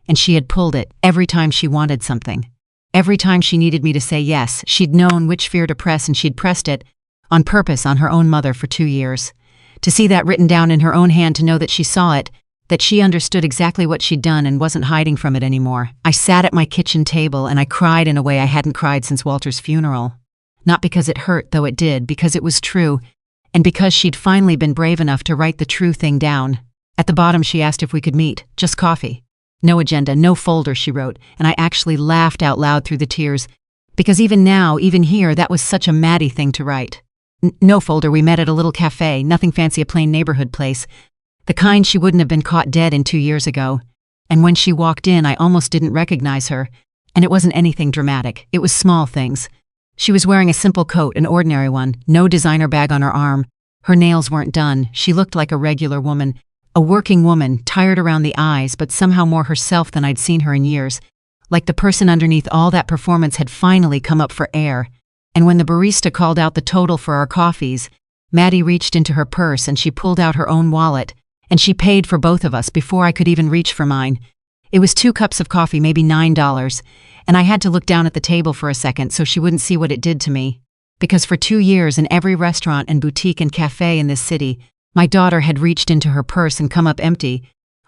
and she had pulled it every time she wanted something. Every time she needed me to say yes, she'd known which fear to press, and she'd pressed it, on purpose, on her own mother for 2 years. To see that written down in her own hand, to know that she saw it, that she understood exactly what she'd done and wasn't hiding from it anymore. I sat at my kitchen table and I cried in a way I hadn't cried since Walter's funeral. Not because it hurt, though it did, because it was true, and because she'd finally been brave enough to write the true thing down. At the bottom she asked if we could meet, just coffee. No agenda, no folder, she wrote, and I actually laughed out loud through the tears, because even now, even here, that was such a Maddie thing to write. No folder, we met at a little cafe, nothing fancy, a plain neighborhood place. The kind she wouldn't have been caught dead in 2 years ago. And when she walked in, I almost didn't recognize her. And it wasn't anything dramatic. It was small things. She was wearing a simple coat, an ordinary one, no designer bag on her arm. Her nails weren't done. She looked like a regular woman, a working woman, tired around the eyes, but somehow more herself than I'd seen her in years. Like the person underneath all that performance had finally come up for air. And when the barista called out the total for our coffees, Maddie reached into her purse and she pulled out her own wallet, and she paid for both of us before I could even reach for mine. It was 2 cups of coffee, maybe $9, and I had to look down at the table for a second so she wouldn't see what it did to me. Because for 2 years in every restaurant and boutique and cafe in this city, my daughter had reached into her purse and come up empty,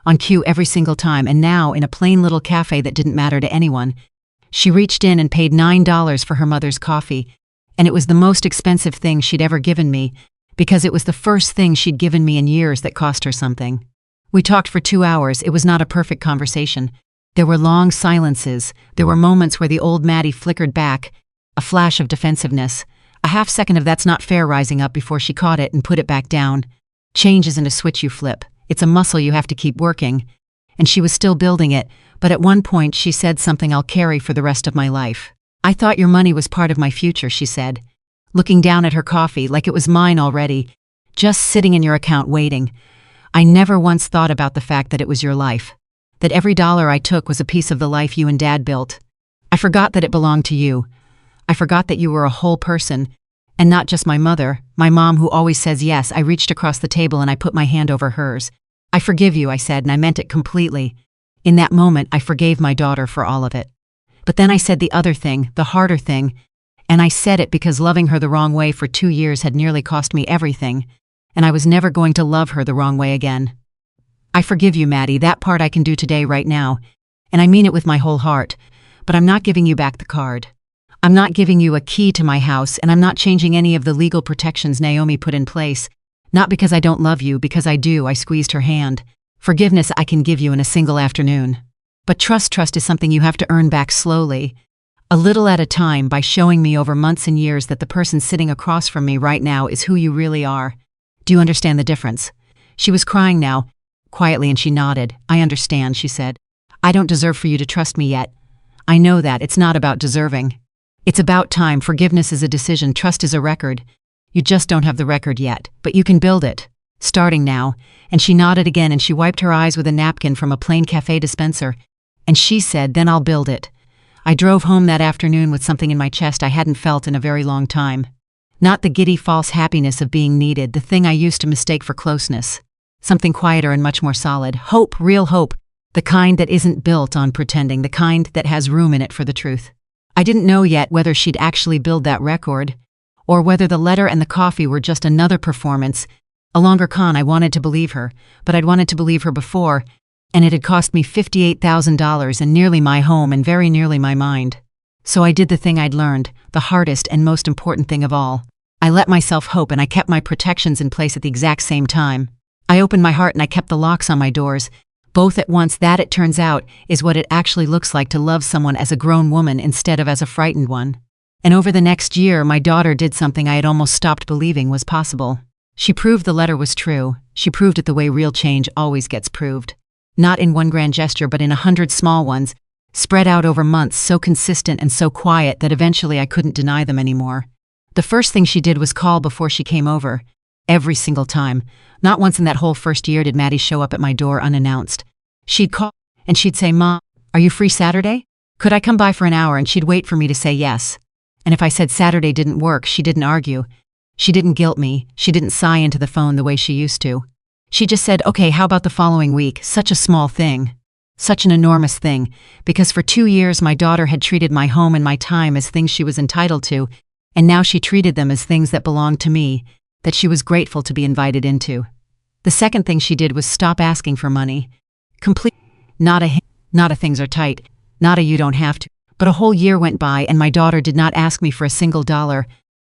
on cue every single time, and now in a plain little cafe that didn't matter to anyone, she reached in and paid $9 for her mother's coffee, and it was the most expensive thing she'd ever given me, because it was the first thing she'd given me in years that cost her something. We talked for 2 hours. It was not a perfect conversation. There were long silences. There were moments where the old Maddie flickered back, a flash of defensiveness, a half second of "that's not fair" rising up before she caught it and put it back down. Change isn't a switch you flip. It's a muscle you have to keep working. And she was still building it, but at one point she said something I'll carry for the rest of my life. "I thought your money was part of my future," she said, looking down at her coffee like it was mine already, just sitting in your account waiting. "I never once thought about the fact that it was your life, that every dollar I took was a piece of the life you and Dad built. I forgot that it belonged to you. I forgot that you were a whole person, and not just my mother, my mom who always says yes." I reached across the table and I put my hand over hers. "I forgive you," I said, and I meant it completely. In that moment, I forgave my daughter for all of it. But then I said the other thing, the harder thing, and I said it because loving her the wrong way for 2 years had nearly cost me everything, and I was never going to love her the wrong way again. "I forgive you, Maddie. That part I can do today, right now, and I mean it with my whole heart, but I'm not giving you back the card. I'm not giving you a key to my house, and I'm not changing any of the legal protections Naomi put in place. Not because I don't love you, because I do." I squeezed her hand. "Forgiveness I can give you in a single afternoon. But trust is something you have to earn back slowly, a little at a time, by showing me over months and years that the person sitting across from me right now is who you really are. Do you understand the difference?" She was crying now, quietly, and she nodded. "I understand," she said. "I don't deserve for you to trust me yet. I know that. It's not about deserving. It's about time. Forgiveness is a decision. Trust is a record. You just don't have the record yet, but you can build it. Starting now." And she nodded again, and she wiped her eyes with a napkin from a plain cafe dispenser. And she said, "Then I'll build it." I drove home that afternoon with something in my chest I hadn't felt in a very long time. Not the giddy false happiness of being needed, the thing I used to mistake for closeness. Something quieter and much more solid. Hope, real hope. The kind that isn't built on pretending, the kind that has room in it for the truth. I didn't know yet whether she'd actually build that record, or whether the letter and the coffee were just another performance, a longer con. I wanted to believe her, but I'd wanted to believe her before, and it had cost me $58,000 and nearly my home and very nearly my mind. So I did the thing I'd learned, the hardest and most important thing of all. I let myself hope, and I kept my protections in place at the exact same time. I opened my heart and I kept the locks on my doors, both at once. That, it turns out, is what it actually looks like to love someone as a grown woman instead of as a frightened one. And over the next year, my daughter did something I had almost stopped believing was possible. She proved the letter was true. She proved it the way real change always gets proved. Not in one grand gesture, but in 100 small ones, spread out over months, so consistent and so quiet that eventually I couldn't deny them anymore. The first thing she did was call before she came over. Every single time. Not once in that whole first year did Maddie show up at my door unannounced. She'd call, and she'd say, "Mom, are you free Saturday? Could I come by for an hour?" And she'd wait for me to say yes. And if I said Saturday didn't work, she didn't argue. She didn't guilt me. She didn't sigh into the phone the way she used to. She just said, "Okay, how about the following week?" Such a small thing. Such an enormous thing. Because for 2 years my daughter had treated my home and my time as things she was entitled to, and now she treated them as things that belonged to me, that she was grateful to be invited into. The second thing she did was stop asking for money. Complete. Not a "things are tight," not a "you don't have to." But a whole year went by and my daughter did not ask me for a single dollar.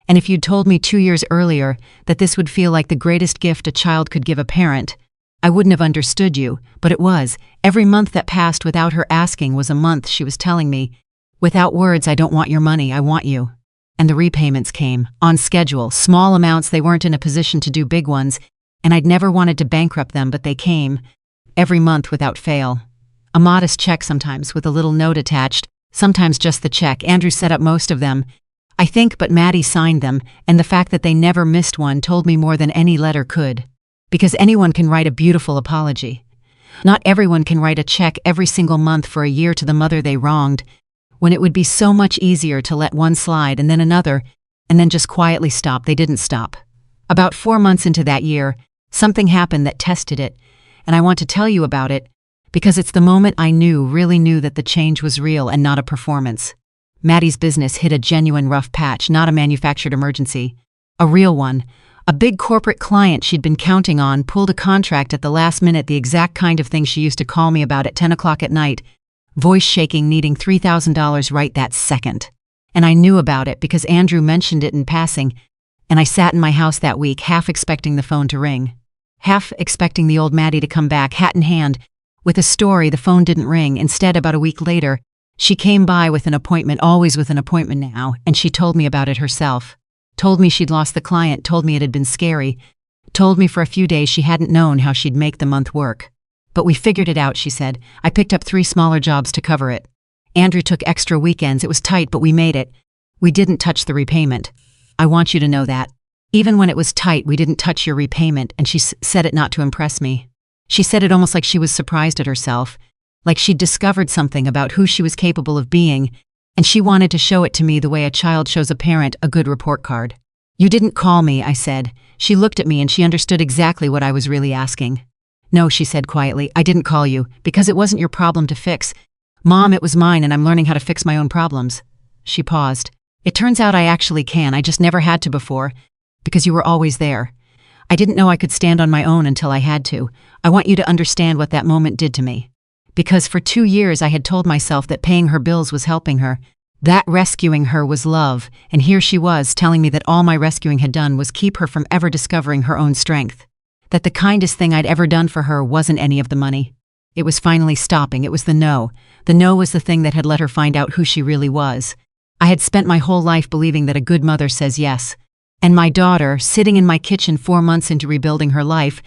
And if you'd told me 2 years earlier that this would feel like the greatest gift a child could give a parent, I wouldn't have understood you, but it was. Every month that passed without her asking was a month she was telling me, without words, "I don't want your money, I want you." And the repayments came, on schedule, small amounts. They weren't in a position to do big ones, and I'd never wanted to bankrupt them, but they came, every month without fail. A modest check sometimes, with a little note attached, sometimes just the check. Andrew set up most of them, I think, but Maddie signed them, and the fact that they never missed one told me more than any letter could. Because anyone can write a beautiful apology. Not everyone can write a check every single month for a year to the mother they wronged, when it would be so much easier to let one slide and then another, and then just quietly stop. They didn't stop. About 4 months into that year, something happened that tested it, and I want to tell you about it, Because it's the moment I really knew that the change was real and not a performance. Maddie's business hit a genuine rough patch, not a manufactured emergency. A real one. A big corporate client she'd been counting on pulled a contract at the last minute, the exact kind of thing she used to call me about at 10 o'clock at night, voice shaking, needing $3,000 right that second. And I knew about it because Andrew mentioned it in passing, and I sat in my house that week, half expecting the phone to ring. Half expecting the old Maddie to come back, hat in hand, with a story. The phone didn't ring. Instead, about a week later, she came by with an appointment, always with an appointment now, and she told me about it herself. Told me she'd lost the client, told me it had been scary, told me for a few days she hadn't known how she'd make the month work. But we figured it out, she said. I picked up 3 smaller jobs to cover it. Andrew took extra weekends. It was tight, but we made it. We didn't touch the repayment. I want you to know that. Even when it was tight, we didn't touch your repayment, and she said it not to impress me. She said it almost like she was surprised at herself, like she'd discovered something about who she was capable of being, and she wanted to show it to me the way a child shows a parent a good report card. You didn't call me, I said. She looked at me and she understood exactly what I was really asking. No, she said quietly, I didn't call you, because it wasn't your problem to fix. Mom, it was mine, and I'm learning how to fix my own problems. She paused. It turns out I actually can. I just never had to before, because you were always there. I didn't know I could stand on my own until I had to. I want you to understand what that moment did to me. Because for 2 years I had told myself that paying her bills was helping her, that rescuing her was love, and here she was telling me that all my rescuing had done was keep her from ever discovering her own strength. That the kindest thing I'd ever done for her wasn't any of the money. It was finally stopping. It was the no. The no was the thing that had let her find out who she really was. I had spent my whole life believing that a good mother says yes. And my daughter, sitting in my kitchen 4 months into rebuilding her life,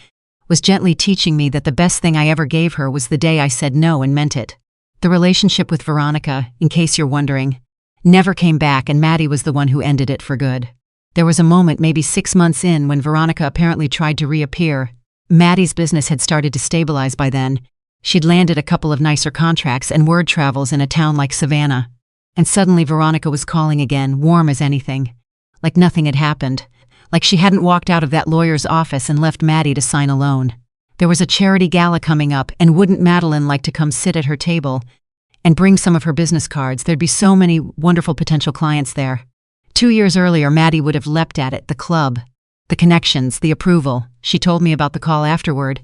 was gently teaching me that the best thing I ever gave her was the day I said no and meant it. The relationship with Veronica, in case you're wondering, never came back, and Maddie was the one who ended it for good. There was a moment, maybe 6 months in, when Veronica apparently tried to reappear. Maddie's business had started to stabilize by then. She'd landed a couple of nicer contracts and word travels in a town like Savannah. And suddenly Veronica was calling again, warm as anything. Like nothing had happened. Like she hadn't walked out of that lawyer's office and left Maddie to sign a loan. There was a charity gala coming up, and wouldn't Madeline like to come sit at her table and bring some of her business cards? There'd be so many wonderful potential clients there. 2 years earlier, Maddie would have leapt at it, the club, the connections, the approval. She told me about the call afterward,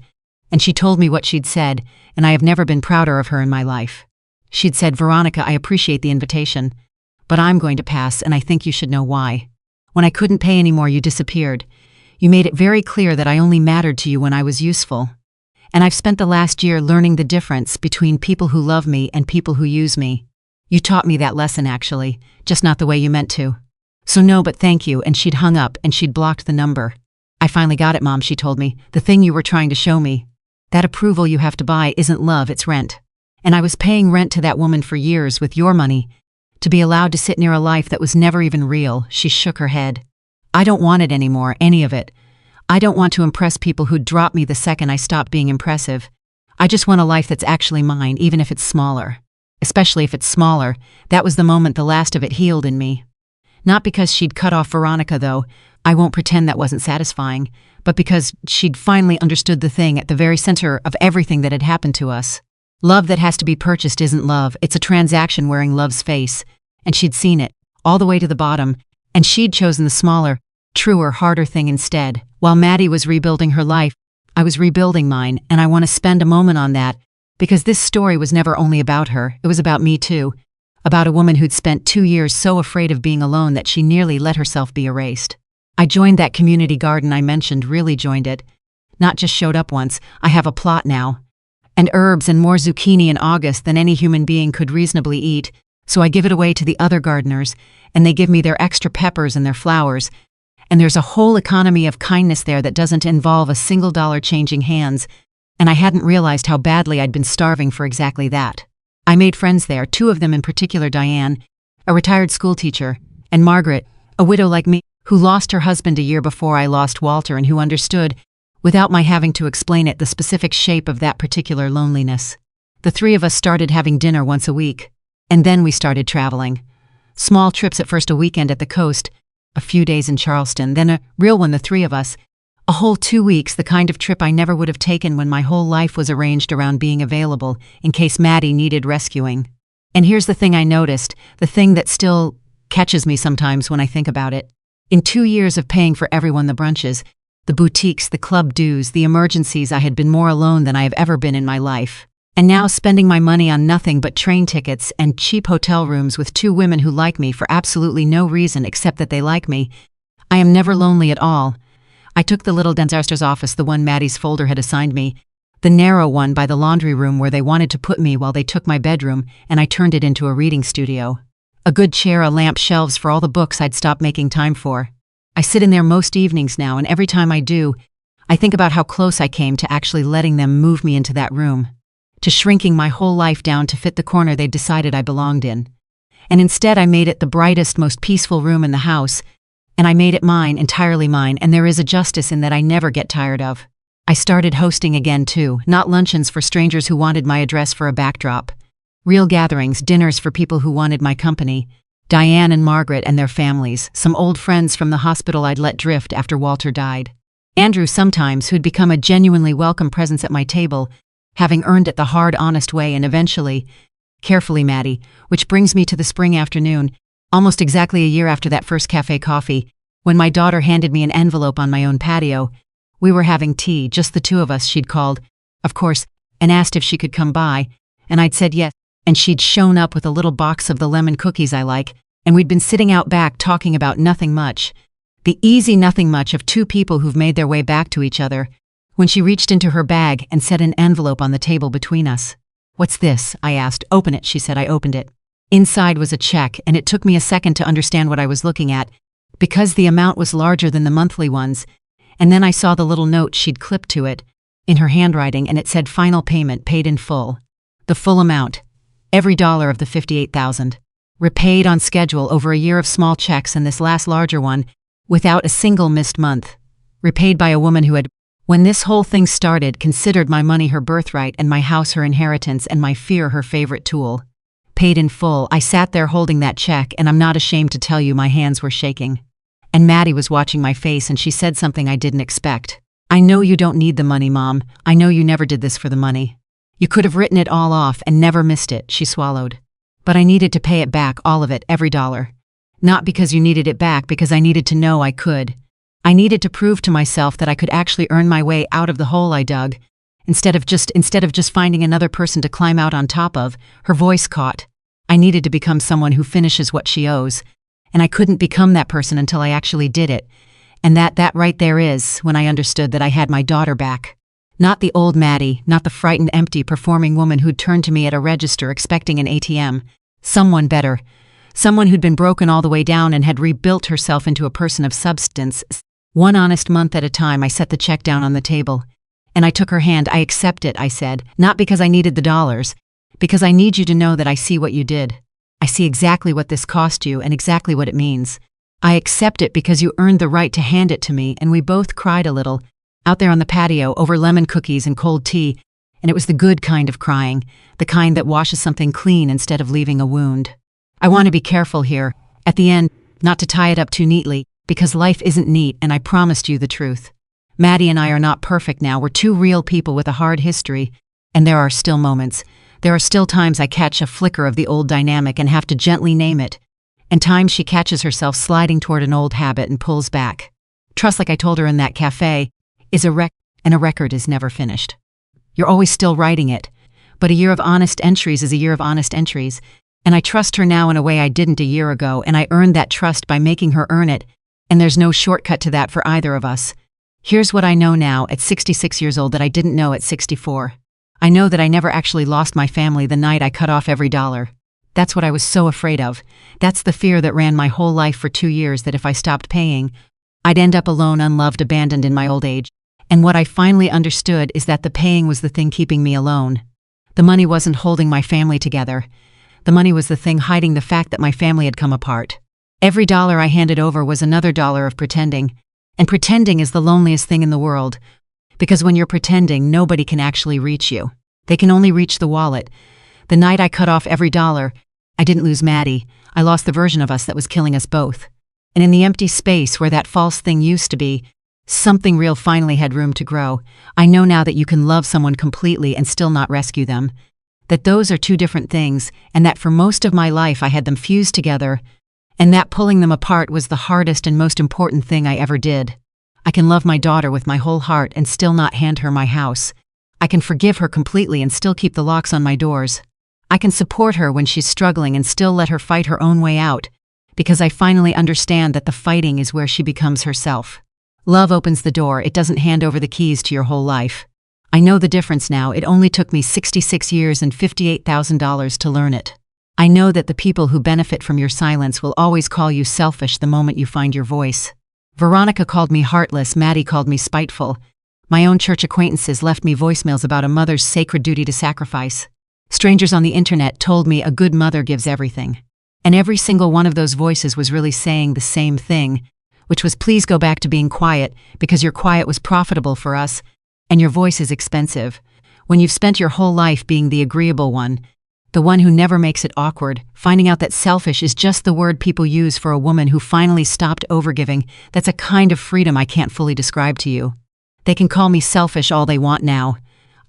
and she told me what she'd said, and I have never been prouder of her in my life. She'd said, Veronica, I appreciate the invitation, but I'm going to pass, and I think you should know why. When I couldn't pay anymore, you disappeared. You made it very clear that I only mattered to you when I was useful. And I've spent the last year learning the difference between people who love me and people who use me. You taught me that lesson, actually, just not the way you meant to. So no, but thank you. And she'd hung up and she'd blocked the number. I finally got it, Mom, she told me. The thing you were trying to show me. That approval you have to buy isn't love, it's rent. And I was paying rent to that woman for years with your money. To be allowed to sit near a life that was never even real. She shook her head. I don't want it anymore, any of it. I don't want to impress people who'd drop me the second I stopped being impressive. I just want a life that's actually mine, even if it's smaller. Especially if it's smaller. That was the moment the last of it healed in me. Not because she'd cut off Veronica, though. I won't pretend that wasn't satisfying. But because she'd finally understood the thing at the very center of everything that had happened to us. Love that has to be purchased isn't love, it's a transaction wearing love's face. And she'd seen it, all the way to the bottom, and she'd chosen the smaller, truer, harder thing instead. While Maddie was rebuilding her life, I was rebuilding mine, and I want to spend a moment on that, because this story was never only about her, it was about me too. About a woman who'd spent 2 years so afraid of being alone that she nearly let herself be erased. I joined that community garden I mentioned, really joined it. Not just showed up once, I have a plot now. And herbs and more zucchini in August than any human being could reasonably eat, so I give it away to the other gardeners, and they give me their extra peppers and their flowers. And there's a whole economy of kindness there that doesn't involve a single dollar changing hands, and I hadn't realized how badly I'd been starving for exactly that. I made friends there, 2 of them in particular, Diane, a retired schoolteacher, and Margaret, a widow like me, who lost her husband a year before I lost Walter and who understood, without my having to explain it, the specific shape of that particular loneliness. The 3 of us started having dinner once a week, and then we started traveling. Small trips, at first a weekend at the coast, a few days in Charleston, then a real one, the 3 of us, A whole 2 weeks, the kind of trip I never would have taken when my whole life was arranged around being available in case Maddie needed rescuing. And here's the thing I noticed, the thing that still catches me sometimes when I think about it. In 2 years of paying for everyone the brunches, the boutiques, the club dues, the emergencies, I had been more alone than I have ever been in my life. And now spending my money on nothing but train tickets and cheap hotel rooms with 2 women who like me for absolutely no reason except that they like me, I am never lonely at all. I took the little downstairs office, the one Maddie's folder had assigned me, the narrow one by the laundry room where they wanted to put me while they took my bedroom, and I turned it into a reading studio. A good chair, a lamp, shelves for all the books I'd stopped making time for. I sit in there most evenings now, and every time I do, I think about how close I came to actually letting them move me into that room, to shrinking my whole life down to fit the corner they'd decided I belonged in. And instead I made it the brightest, most peaceful room in the house, and I made it mine, entirely mine, and there is a justice in that I never get tired of. I started hosting again too, not luncheons for strangers who wanted my address for a backdrop. Real gatherings, dinners for people who wanted my company. Diane and Margaret and their families, some old friends from the hospital I'd let drift after Walter died. Andrew sometimes, who'd become a genuinely welcome presence at my table, having earned it the hard, honest way, and eventually, carefully Maddie, which brings me to the spring afternoon, almost exactly a year after that first cafe coffee, when my daughter handed me an envelope on my own patio. We were having tea, just the 2 of us, she'd called, of course, and asked if she could come by, and I'd said yes, and she'd shown up with a little box of the lemon cookies I like, and we'd been sitting out back talking about nothing much. The easy nothing much of 2 people who've made their way back to each other, when she reached into her bag and set an envelope on the table between us. "What's this?" I asked. "Open it," she said. I opened it. Inside was a check, and it took me a second to understand what I was looking at, because the amount was larger than the monthly ones, and then I saw the little note she'd clipped to it, in her handwriting, and it said final payment paid in full. The full amount. Every dollar of the $58,000. Repaid on schedule over a year of small checks and this last larger one, without a single missed month. Repaid by a woman who had, when this whole thing started, considered my money her birthright and my house her inheritance and my fear her favorite tool. Paid in full. I sat there holding that check, and I'm not ashamed to tell you my hands were shaking. And Maddie was watching my face, and she said something I didn't expect. "I know you don't need the money, Mom. I know you never did this for the money. You could have written it all off and never missed it," she swallowed. "But I needed to pay it back, all of it, every dollar. Not because you needed it back, because I needed to know I could. I needed to prove to myself that I could actually earn my way out of the hole I dug, instead of just finding another person to climb out on top of." Her voice caught. I needed to become someone who finishes what she owes, and I couldn't become that person until I actually did it. And that right there is when I understood that I had my daughter back. Not the old Maddie, not the frightened, empty, performing woman who'd turned to me at a register expecting an ATM. Someone better. Someone who'd been broken all the way down and had rebuilt herself into a person of substance. One honest month at a time, I set the check down on the table. And I took her hand. "I accept it," I said, "not because I needed the dollars, because I need you to know that I see what you did. I see exactly what this cost you and exactly what it means. I accept it because you earned the right to hand it to me," and we both cried a little, out there on the patio over lemon cookies and cold tea, and it was the good kind of crying, the kind that washes something clean instead of leaving a wound. I want to be careful here, at the end, not to tie it up too neatly, because life isn't neat, and I promised you the truth. Maddie and I are not perfect now. We're 2 real people with a hard history, and there are still moments. There are still times I catch a flicker of the old dynamic and have to gently name it, and times she catches herself sliding toward an old habit and pulls back. Trust, like I told her in that cafe, is a and a record is never finished. You're always still writing it, but a year of honest entries is a year of honest entries, and I trust her now in a way I didn't a year ago, and I earned that trust by making her earn it, and there's no shortcut to that for either of us. Here's what I know now at 66 years old that I didn't know at 64. I know that I never actually lost my family the night I cut off every dollar. That's what I was so afraid of. That's the fear that ran my whole life for 2 years, that if I stopped paying, I'd end up alone, unloved, abandoned in my old age. And what I finally understood is that the paying was the thing keeping me alone. The money wasn't holding my family together. The money was the thing hiding the fact that my family had come apart. Every dollar I handed over was another dollar of pretending. And pretending is the loneliest thing in the world. Because when you're pretending, nobody can actually reach you. They can only reach the wallet. The night I cut off every dollar, I didn't lose Maddie. I lost the version of us that was killing us both. And in the empty space where that false thing used to be, Something real finally had room to grow. I know now that you can love someone completely and still not rescue them. That those are two different things, and that for most of my life I had them fused together, and that pulling them apart was the hardest and most important thing I ever did. I can love my daughter with my whole heart and still not hand her my house. I can forgive her completely and still keep the locks on my doors. I can support her when she's struggling and still let her fight her own way out, because I finally understand that the fighting is where she becomes herself. Love opens the door, it doesn't hand over the keys to your whole life. I know the difference now. It only took me 66 years and $58,000 to learn it. I know that the people who benefit from your silence will always call you selfish the moment you find your voice. Veronica called me heartless, Maddie called me spiteful. My own church acquaintances left me voicemails about a mother's sacred duty to sacrifice. Strangers on the internet told me a good mother gives everything. And every single one of those voices was really saying the same thing, which was please go back to being quiet, because your quiet was profitable for us, and your voice is expensive. When you've spent your whole life being the agreeable one, the one who never makes it awkward, finding out that selfish is just the word people use for a woman who finally stopped overgiving, that's a kind of freedom I can't fully describe to you. They can call me selfish all they want now.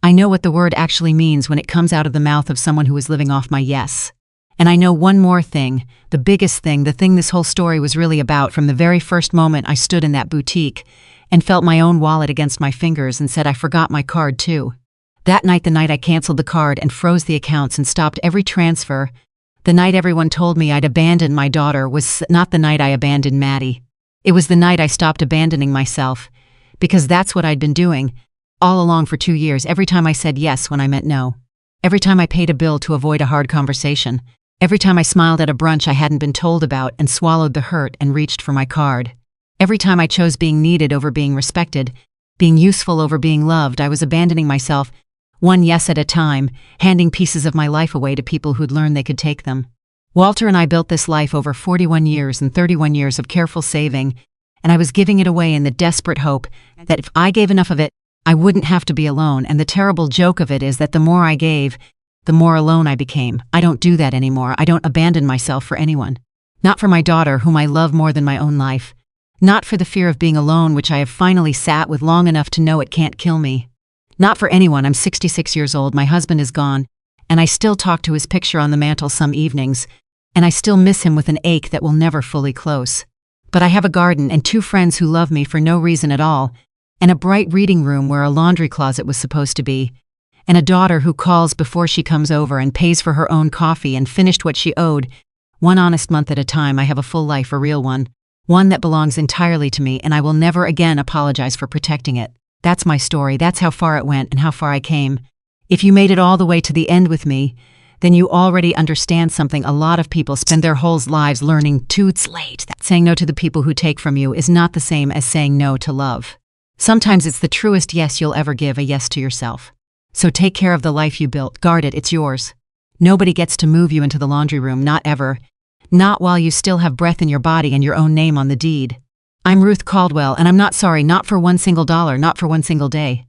I know what the word actually means when it comes out of the mouth of someone who is living off my yes. And I know one more thing, the biggest thing, the thing this whole story was really about from the very first moment I stood in that boutique and felt my own wallet against my fingers and said I forgot my card too. That night, the night I canceled the card and froze the accounts and stopped every transfer, the night everyone told me I'd abandoned my daughter was not the night I abandoned Maddie. It was the night I stopped abandoning myself, because that's what I'd been doing all along for 2 years, every time I said yes when I meant no. Every time I paid a bill to avoid a hard conversation. Every time I smiled at a brunch I hadn't been told about and swallowed the hurt and reached for my card. Every time I chose being needed over being respected, being useful over being loved, I was abandoning myself, one yes at a time, handing pieces of my life away to people who'd learned they could take them. Walter and I built this life over 41 years and 31 years of careful saving, and I was giving it away in the desperate hope that if I gave enough of it, I wouldn't have to be alone, and the terrible joke of it is that the more I gave, the more alone I became. I don't do that anymore. I don't abandon myself for anyone. Not for my daughter, whom I love more than my own life. Not for the fear of being alone, which I have finally sat with long enough to know it can't kill me. Not for anyone. I'm 66 years old, my husband is gone, and I still talk to his picture on the mantle some evenings, and I still miss him with an ache that will never fully close. But I have a garden and 2 friends who love me for no reason at all, and a bright reading room where a laundry closet was supposed to be, and a daughter who calls before she comes over and pays for her own coffee and finished what she owed. One honest month at a time. I have a full life, a real one that belongs entirely to me, and I will never again apologize for protecting it. That's my story. That's how far it went and how far I came. If you made it all the way to the end with me, then you already understand something a lot of people spend their whole lives learning too late. That saying no to the people who take from you is not the same as saying no to love. Sometimes it's the truest yes you'll ever give, a yes to yourself. So take care of the life you built. Guard it. It's yours. Nobody gets to move you into the laundry room, not ever. Not while you still have breath in your body and your own name on the deed. I'm Ruth Caldwell, and I'm not sorry, not for $1 single, not for one single day.